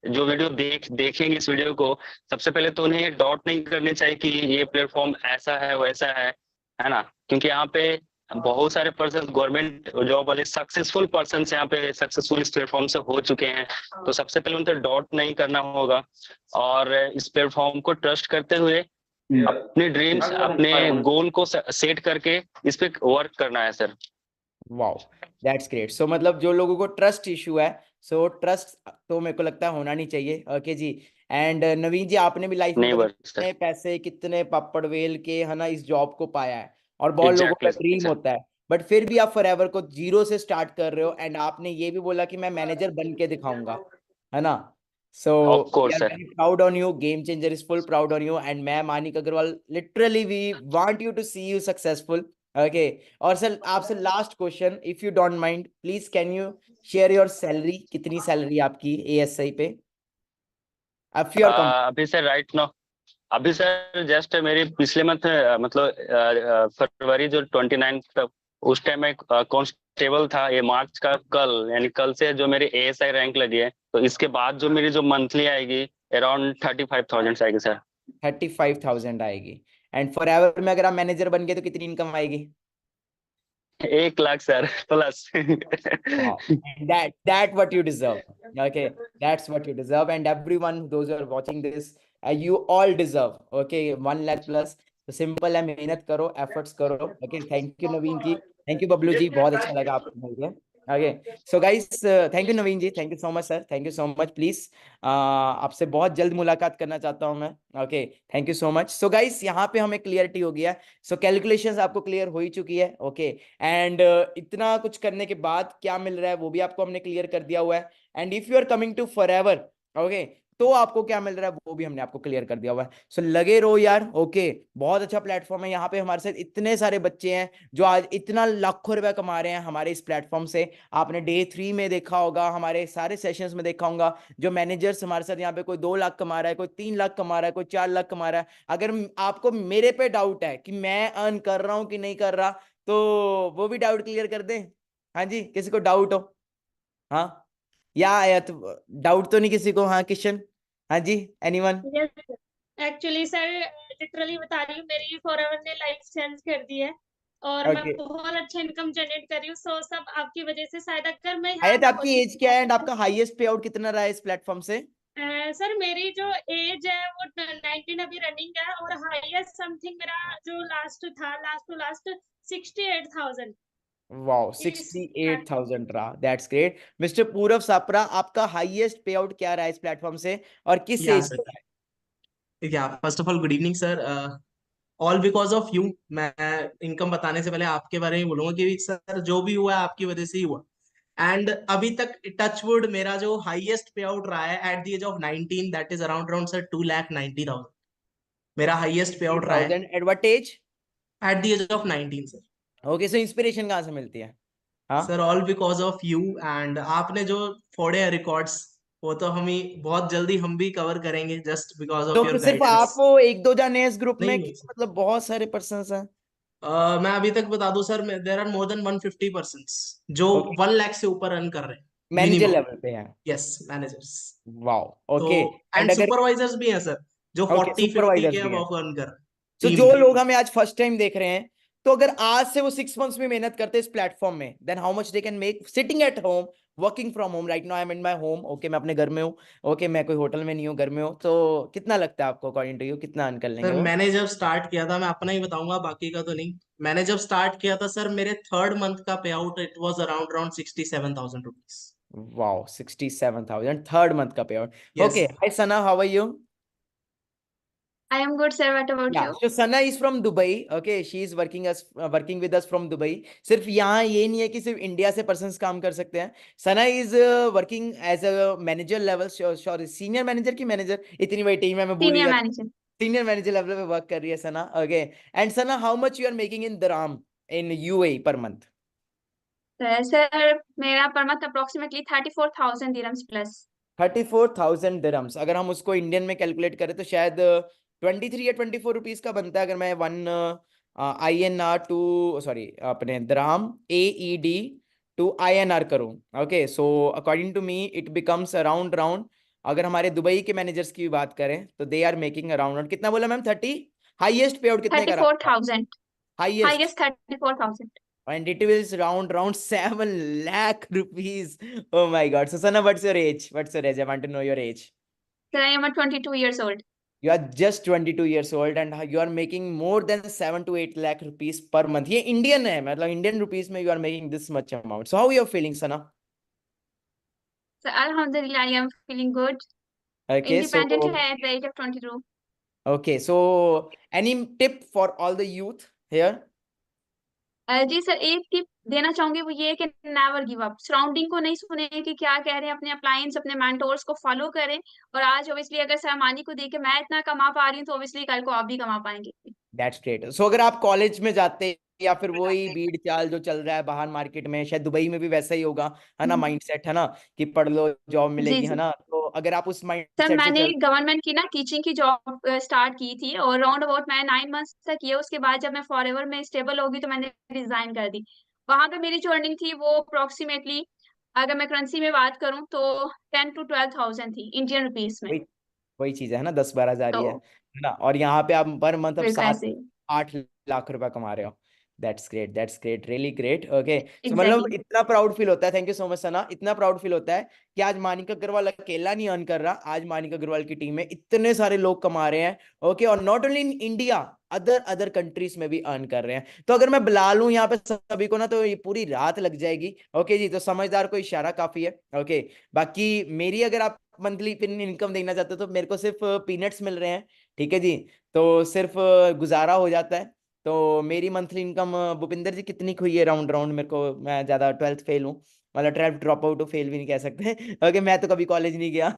जो वीडियो देखेंगे इस वीडियो को, सबसे पहले तो उन्हें डॉट नहीं करनी चाहिए कि ये प्लेटफॉर्म ऐसा है वैसा है ना, क्योंकि यहाँ पे बहुत सारे पर्सन गवर्नमेंट जॉब वाले सक्सेसफुल पर्सन यहाँ पे सक्सेसफुल इस प्लेटफॉर्म से हो चुके हैं, तो सबसे पहले उनसे डॉट नहीं करना होगा और इस प्लेटफॉर्म को ट्रस्ट करते हुए अपने ड्रीम्स, अपने गोल को सेट करके इस पे वर्क करना है sir. Wow, that's great. So मतलब जो लोगों को ट्रस्ट इशू है, सो ट्रस्ट तो मेरे को लगता है होना नहीं चाहिए। Okay ji. एंड नवीन जी आपने भी लाइफ में कितने पैसे, कितने पापड़ वेल के, है ना, इस जॉब को पाया है, और बहुत लोगों का ड्रीम होता है, बट फिर भी आप फॉरएवर को जीरो से स्टार्ट कर रहे हो, एंड आपने ये भी बोला कि मैं मैनेजर बन के दिखाऊंगा, है ना। So we are very proud on you, game changer is full proud on you, and मैं Manik Agarwal literally we want you to see you successful. Okay. और सर आपसे last question, if you don't mind please can you share your salary, कितनी salary आपकी ASI पे? अब you are अभी sir right now, अभी sir just मेरी पिछले मंथ मतलब फरवरी जो 29 तक उस टाइम में कांस्टेबल था। ये मार्च का कल यानी कल से जो मेरी एएसआई रैंक लगी है, तो इसके बाद जो मेरी जो मंथली आएगी अराउंड 35,000 आएगी सर। 35,000 आएगी। एंड फॉर एवर में अगर आप मैनेजर बन गए तो कितनी इनकम आएगी? 1 lakh sir plus. Wow. That what you deserve. Okay, that's what you deserve, and everyone those who are watching this, you all deserve. Okay, 1 lakh plus. तो सिंपल है, मेहनत करो, एफर्ट्स करो। Okay, thank you Naveen ji, thank you Bablu ji, बहुत अच्छा लगा आपको मिलकर। Okay so guys, thank you Naveen ji, thank you so much sir, thank you so much. Please आपसे बहुत जल्द मुलाकात करना चाहता हूं मैं। Okay, thank you so much. So guys, यहाँ पे हमें क्लियरिटी हो गया। सो कैलकुलेशंस आपको क्लियर हो ही चुकी है। ओके, एंड इतना कुछ करने के बाद क्या मिल रहा है वो भी आपको हमने क्लियर कर दिया हुआ है। And if you are coming to Forever, okay, तो आपको क्या मिल रहा है वो भी हमने आपको क्लियर कर दिया हुआ है। सो लगे रहो यार। ओके, बहुत अच्छा प्लेटफॉर्म है। यहाँ पे हमारे साथ इतने सारे बच्चे हैं जो आज इतना लाखों रुपया कमा रहे हैं हमारे इस प्लेटफॉर्म से। आपने डे 3 में देखा होगा, हमारे सारे सेशंस में देखा होगा, जो मैनेजर्स हमारे साथ यहाँ पे कोई 2 लाख कमा रहा है, कोई 3 लाख कमा रहा है, कोई 4 लाख कमा रहा है। अगर आपको मेरे पे डाउट है कि मैं अर्न कर रहा हूँ कि नहीं कर रहा, तो वो भी डाउट क्लियर कर दें। हाँ जी, किसी को डाउट हो? हाँ, या तो डाउट तो नहीं किसी को? हाँ किशन, हाँ जी, एनीवन? एक्चुअली सर लिटरली बता रही हूँ, मेरी फॉरएवर ने लाइफ चेंज कर दी है और मैं ओके, बहुत अच्छा इनकम जनरेट कर रही हूँ। सो सब आपकी वजह से। शायद अगर मैं यहाँ आयत ना आपकी होती एज क्या है एंड आपका हाईएस्ट पे आउट कितना रहा है इस प्लेटफॉर्म से? सर मेरी जो एज है वो 19 अभी रनिंग है और हाईएस्ट समथिंग मेरा जो लास्ट था, लास्ट टू लास्ट 68,000। वाओ, 68,000 रहा, दैट्स ग्रेट। मिस्टर पूरव सापरा, आपका हाईएस्ट पे आउट क्या रहा है इस प्लेटफॉर्म से और किस या एज सर, पे रहा है? या first of all good evening sir. All because of you. मैं इनकम बताने से पहले आपके बारे में बोलूंगा कि सर जो भी हुआ है आपकी वजह से ही हुआ। एंड अभी तक टचवुड मेरा जो हाईएस्ट पे आउट रहा है at the age of 19, that is around sir 2,90,000 मेरा हाईएस्ट पे आउट रहा है 1000 at what age? At the age of 19 sir. Okay, so inspiration कहाँ से मिलती है? हाँ sir all because of you. And आपने जो फोड़े हैं रिकॉर्ड्स, वो तो हम ही बहुत जल्दी हम भी कवर करेंगे जस्ट बिकॉज ऑफ तो योर सिर्फ गाइडेंस। आप वो एक दो जाने हैं इस ग्रुप में नहीं कि नहीं मतलब बहुत सारे पर्सन हैं? मैं अभी तक बता दूं sir, there are more than 150 persons जो ओके, 1 लाख से ऊपर अर्न कर रहे हैं मैनेजर मिनिमम। लेवल पे हैं? Yes, managers. वाओ, तो ओके। एंड एंड अगर, सुपरवाइजर्स भी हैं सर जो ओके, 40-50 के सुपरवाइजर्स भी अब हैं। अर्न कर रहे हैं तो टीम जो में। लोग हमें आज फर्स्ट टाइम देख रहे हैं, तो अगर आज से वो 6 मंथ्स में मेहनत करते इस प्लेटफॉर्म में, then how much they can make sitting at home, working from home? Right now I am in my home. Okay, मैं अपने घर में हूँ। ओके, मैं कोई होटल में नहीं हूँ, घर में हूँ। तो कितना लगता है आपको, अकॉर्डिंग टू यू, कितना अर्न कर लेंगे सर वो? मैंने जब स्टार्ट किया था, मैं अपना ही बताऊंगा बाकी का तो नहीं, मैंने जब स्टार्ट किया था सर मेरे 3rd मंथ का pay out it was around 67,000 rupees. Wow, 67,000 third month का pay out. Yes okay, hi Sana, how are you? I am good, sir. What about Yeah, you? so Sana is from Dubai. Okay, she is working with us from Dubai. सिर्फ यहाँ ये नहीं है कि सिर्फ India से persons काम कर सकते हैं। Sana is working as a manager level, sorry senior manager की मैनेजर, इतनी बड़ी टीम है, मैं भूल ही Senior गया। manager. सीनियर मैनेजर लेवल पे वर्क कर रही है Sana. Okay, and Sana, how much you are making in dirham in UAE per month? Sir, मेरा per month approximately 34,000 dirhams plus. 34,000 dirhams. अगर हम उसको इंडियन में कैलकुलेट करें तो शायद 23 या 24 रुपीज का बनता है। अगर मैं 1 INR टू, सॉरी अपने दिरहम AED टू INR करूं। Okay, so according to me it becomes around अगर हमारे दुबई के मैनेजर्स की भी बात करें तो दे आर मेकिंग अराउंड, कितना बोला मैम? 30? हाईएस्ट पे आउट कितने का रहा? 34,000. Highest? Highest 34,000. and it is round 7 lakh rupees. Oh my god. So Sana, what's your age? I want to know your age. Sir, I am 22 years old. You are just 22 years old and you are making more than 7 to 8 lakh rupees per month. ये Indian है, मतलब Indian rupees में you are making this much amount. So how you are feeling, Sana? So Alhamdulillah, I am feeling good. Okay, so Independent at the age of 22. okay, so any tip for all the youth here? जी sir, एक tip देना चाहूंगी, वो ये है कि never give up. Surrounding को नहीं सुने कि क्या कह रहे हैं, अपने अप्लायंस, अपने मेंटोर्स को फॉलो करें। और आज ऑब्वियसली अगर सहमानी को देख के मैं इतना कमा पा रही हूँ, तो ऑब्वियसली कल को आप भी कमा पाएंगे। That's great. So अगर आप कॉलेज में जाते या फिर वही भीड़ चाल जो चल रहा है बाहर मार्केट में, शायद दुबई में भी वैसा ही होगा, है ना, माइंडसेट, है ना, कि पढ़ लो जॉब जी मिलेगी, है जी ना। तो अगर आप उस सर, माइंडसेट से मैंने चल गवर्नमेंट की ना टीचिंग की जॉब स्टार्ट की थी और राउंड अबाउट मैं 9 मंथ्स तक किया। उसके बाद जब मैं फॉरएवर में स्टेबल होगी तो मैंने रिजाइन कर दी। वहां पे मेरी जो अर्निंग थी वो अप्रोक्सीमेटली, अगर मैं करेंसी में बात करूं तो 10 to 12 thousand थी इंडियन रुपीस में। वही वही चीज है ना, 10-12 हजार ही तो है ना। और यहाँ पे आप पर मंथ अब फिर पैसे 7-8 लाख रुपए कमा रहे हो। That's great, really great. Okay, so मतलब एग्जैक्टली इतना प्राउड फील होता है, thank you so much Sana, इतना प्राउड फील होता है कि आज मानिका अग्रवाल अकेला नहीं अर्न कर रहा, आज मानिका अग्रवाल की टीम में इतने सारे लोग कमा रहे हैं। ओके, और not only in India, other countries में भी अर्न कर रहे हैं। तो अगर मैं बुला लूं यहाँ पे सभी को ना तो ये पूरी रात लग जाएगी। ओके जी, तो समझदार को इशारा काफी है। ओके, बाकी मेरी अगर आप मंथली इनकम देखना चाहते हो तो मेरे को सिर्फ पीनट्स मिल रहे हैं, ठीक है जी, तो सिर्फ गुजारा हो जाता है। तो मेरी मंथली इनकम भूपिंदर जी कितनी हुई है राउंड राउंड, मेरे को, मैं ज्यादा 12th फेल हूँ, मतलब 12th ड्रॉप आउट, फेल भी नहीं कह सकते। ओके, मैं तो कभी कॉलेज नहीं गया।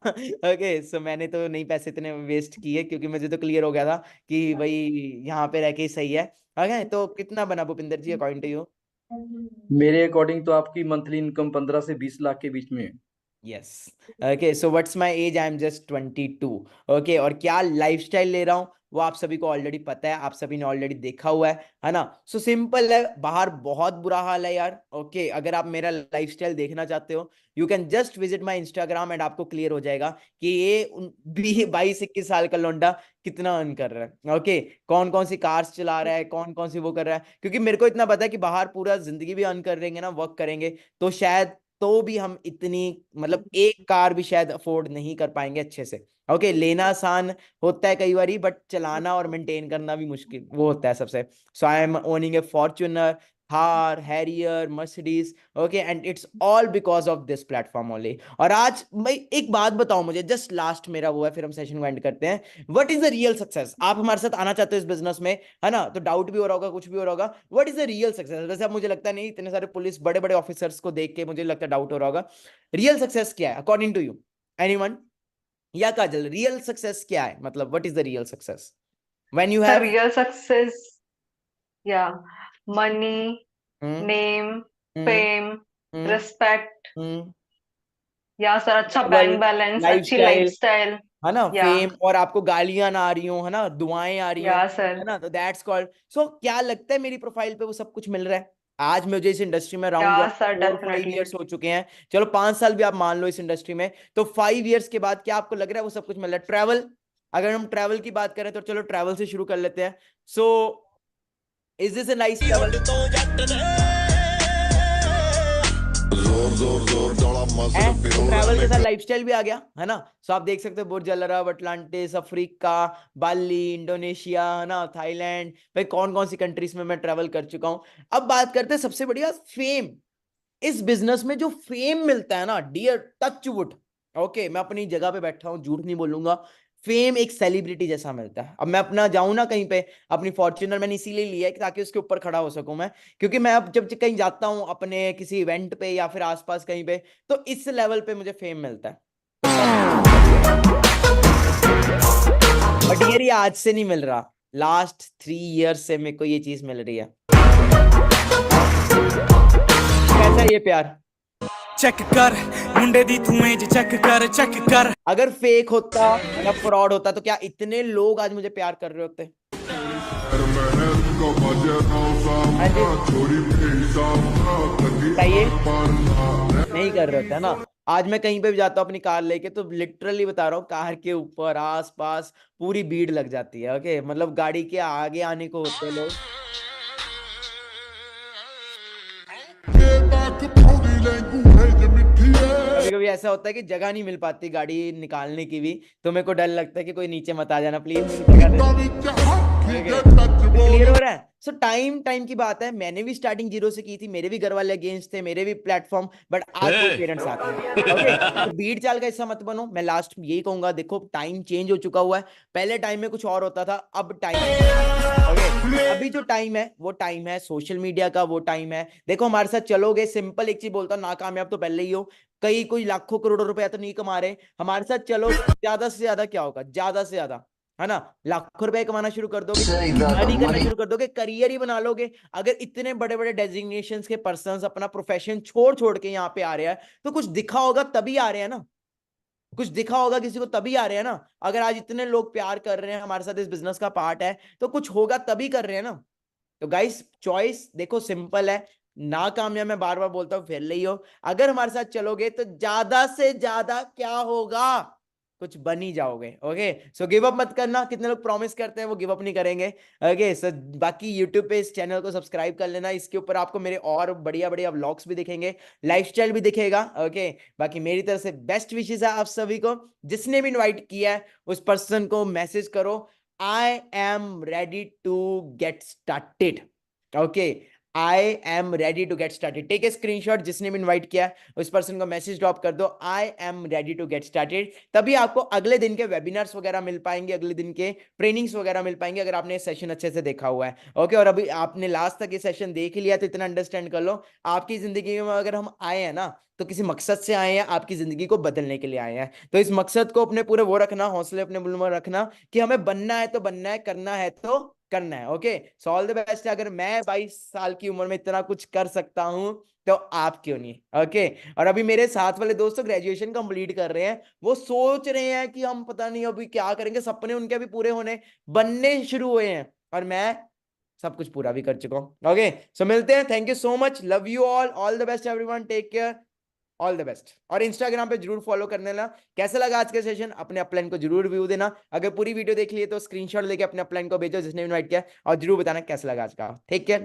ओके, सो मैंने तो नहीं पैसे इतने वेस्ट किए, क्योंकि मुझे तो क्लियर हो गया था कि भाई यहाँ पे रह के ही सही है। ओके, तो कितना बना Bhupinder ji according to you? मेरे अकॉर्डिंग तो आपकी मंथली इनकम 15 से 20 लाख के बीच में है। Yes. Okay, so what's my age? I am just 22। Okay, और क्या लाइफस्टाइल ले रहा हूँ वो आप सभी को ऑलरेडी पता है, आप सभी ने ऑलरेडी देखा हुआ है ना। सो सिंपल है, बाहर बहुत बुरा हाल है यार। ओके, अगर आप मेरा लाइफस्टाइल देखना चाहते हो you can just visit my Instagram and आपको क्लियर हो जाएगा कि ये 22-21 साल का लौंडा कितना अर्न कर रहा है। ओके, कौन कौन सी कार्स चला रहा है, कौन कौन सी वो कर रहा है, क्योंकि मेरे को इतना पता है कि बाहर पूरा जिंदगी भी अर्न कर रहेंगे ना, वर्क करेंगे तो शायद तो भी हम इतनी, मतलब एक कार भी शायद अफोर्ड नहीं कर पाएंगे अच्छे से। ओके, लेना आसान होता है कई बारी, बट चलाना और मेंटेन करना भी मुश्किल वो होता है सबसे। So I am owning a Fortuner, Thar, Harrier, Mercedes. Okay, and it's all because of this platform only. और आज भाई एक बात बताओ मुझे, जस्ट लास्ट मेरा वो है, फिर हम सेशन को एंड करते हैं। What is the real success? आप हमारे साथ आना चाहते हो इस बिजनेस में, है ना, तो डाउट भी हो रहा होगा, कुछ भी हो रहा होगा। What is the real success? वैसे अब मुझे लगता नहीं, इतने सारे पुलिस बड़े बड़े ऑफिसर्स को देख के मुझे लगता है डाउट हो रहा होगा। रियल सक्सेस क्या है अकॉर्डिंग टू यू? एनीवन? या काजल, रियल सक्सेस क्या है, मतलब what is the real success when you sir have real success, या मनी, नेम, फेम, रिस्पेक्ट, या सर अच्छा बैंक बैलेंस, अच्छी लाइफस्टाइल, है ना, या फेम, और आपको गालियां ना आ रही हो, है ना, दुआएं आ रही हो, या सर है ना, तो दैट्स कॉल्ड। सो क्या लगता है मेरी प्रोफाइल पे वो सब कुछ मिल रहा है? आज मुझे इस इंडस्ट्री में या राउंड सर 4-5 डेफिनेटली इयर्स हो चुके हैं, चलो 5 साल भी आप मान लो इस इंडस्ट्री में, तो 5 इयर्स के बाद क्या आपको लग रहा है वो सब कुछ मिल रहा है? ट्रैवल, अगर हम ट्रैवल की बात करें तो चलो ट्रैवल से शुरू कर लेते हैं। So is this a nice travel? Travel के साथ लाइफस्टाइल भी आ गया, है ना। सो आप देख सकते हो बुर्ज अल अरब, अटलांटिस, अफ्रीका, बाली, इंडोनेशिया, है ना, थाईलैंड, भाई कौन कौन सी कंट्रीज में मैं ट्रैवल कर चुका हूं। अब बात करते हैं सबसे बढ़िया फेम। इस बिजनेस में जो फेम मिलता है ना, डियर टच वुड, ओके, मैं अपनी जगह पे बैठा हूं, झूठ नहीं बोलूंगा, फेम एक सेलिब्रिटी जैसा मिलता है। अब मैं अपना जाऊं ना कहीं पे, अपनी फॉर्च्यूनर मैंने इसीलिए लिया है कि ताकि उसके ऊपर खड़ा हो सकूं मैं, क्योंकि मैं अब जब कहीं जाता हूं अपने किसी इवेंट पे या फिर आसपास कहीं पे, तो इस लेवल पे मुझे फेम मिलता है। बट यार ये आज से नहीं मिल रहा, लास्ट 3 इयर्स से मेरे को ये चीज मिल रही है। कैसा है ये प्यार? चेक कर मुंडे दी तू एज चेक कर। अगर फेक होता या फ्रॉड होता तो क्या इतने लोग आज मुझे प्यार कर रहे होते? नहीं कर रहे होते, है ना। आज मैं कहीं पे भी जाता हूँ अपनी कार लेके, तो लिटरली बता रहा हूँ, कार के ऊपर आस पास पूरी भीड़ लग जाती है। ओके, मतलब गाड़ी के आगे आने को होते लोग। कभी कभी ऐसा होता है कि जगह नहीं मिल पाती गाड़ी निकालने की भी, तो मेरे को डर लगता है कि कोई नीचे मत आ जाना प्लीज। क्लियर हो रहा है? सो टाइम की बात है, मैंने भी स्टार्टिंग 0 से की थी, मेरे भी घर वाले अगेंस्ट थे, मेरे भी प्लेटफॉर्म, बट आज कोई पेरेंट्स आते हैं। ओके, तो भीड़ चाल का हिस्सा मत बनो। मैं लास्ट यही कहूंगा, देखो टाइम चेंज हो चुका हुआ है, पहले टाइम में कुछ और होता था, अब टाइम, ओके, अभी जो टाइम है वो टाइम है सोशल मीडिया का, वो टाइम है। देखो हमारे साथ चलोगे, सिंपल एक चीज बोलता हूँ, नाकामयाब तो पहले ही हो, कई कोई लाखों करोड़ों रुपया तो नहीं कमा रहे, हमारे साथ चलो, ज्यादा से ज्यादा क्या होगा, ज्यादा से ज्यादा है ना, लाखों रुपए कमाना शुरू कर दोगे, अर्निंग करना शुरू कर दोगे, करियर ही बना लोगे। अगर इतने बड़े बड़े डेजिग्नेशन के पर्सन अपना प्रोफेशन छोड़ छोड़ के यहाँ पे आ रहे हैं, तो कुछ दिखा होगा तभी आ रहे हैं ना, कुछ दिखा होगा किसी को तभी आ रहे हैं ना। अगर आज इतने लोग प्यार कर रहे हैं, हमारे साथ इस बिजनेस का पार्ट है, तो कुछ होगा तभी कर रहे हैं ना। तो गाइस चॉइस देखो सिंपल है, ना कामयाब मैं बार बार बोलता हूं, फेल नहीं हो। अगर हमारे साथ चलोगे तो ज्यादा से ज्यादा क्या होगा, कुछ बन ही जाओगे। ओके, सो गिव अप मत करना। कितने लोग प्रॉमिस करते हैं वो गिव अप नहीं करेंगे। ओके, सो बाकी यूट्यूब पे इस चैनल को सब्सक्राइब कर लेना, इसके ऊपर आपको मेरे और बढ़िया बढ़िया व्लॉग्स भी दिखेंगे, लाइफस्टाइल भी दिखेगा। ओके, बाकी मेरी तरफ से बेस्ट विशेस है आप सभी को। जिसने भी इनवाइट किया है उस पर्सन को मैसेज करो, I am ready to get started. Okay, I am ready to get started. Take a screenshot, जिसने भी इनवाइट किया है उस पर्सन को मैसेज ड्रॉप कर दो, I am ready to get started. तभी आपको अगले दिन के वेबिनार्स वगैरह मिल पाएंगे, अगले दिन के ट्रेनिंग्स वगैरह मिल पाएंगे, अगर आपने सेशन अच्छे से देखा हुआ है। ओके, और अभी आपने लास्ट तक ये सेशन देख लिया तो इतना अंडरस्टैंड कर लो, आपकी जिंदगी में अगर हम आए हैं ना तो किसी मकसद से आए हैं, आपकी जिंदगी को बदलने के लिए आए हैं। तो इस मकसद को अपने पूरे वो रखना, हौसले अपने बुलंद रखना कि हमें बनना है तो बनना है, करना है तो करना है। Okay, so all the best. अगर मैं 22 साल की उम्र में इतना कुछ कर सकता हूं तो आप क्यों नहीं। ओके, और अभी मेरे साथ वाले दोस्तों ग्रेजुएशन कंप्लीट कर रहे हैं, वो सोच रहे हैं कि हम पता नहीं अभी क्या करेंगे, सपने उनके अभी पूरे होने बनने शुरू हुए हैं, और मैं सब कुछ पूरा भी कर चुका हूं। ओके, सो मिलते हैं, thank you so much, love you all the best everyone, take care, all the best. और इंस्टाग्राम पे जरूर फॉलो करने ना। कैसा लगा आज का सेशन, अपने अपलाइन को जरूर व्यू देना। अगर पूरी वीडियो देख लिए तो स्क्रीनशॉट लेके अपने अपलाइन को भेजो जिसने इनवाइट किया, और जरूर बताना कैसा लगा आज का। ठीक है।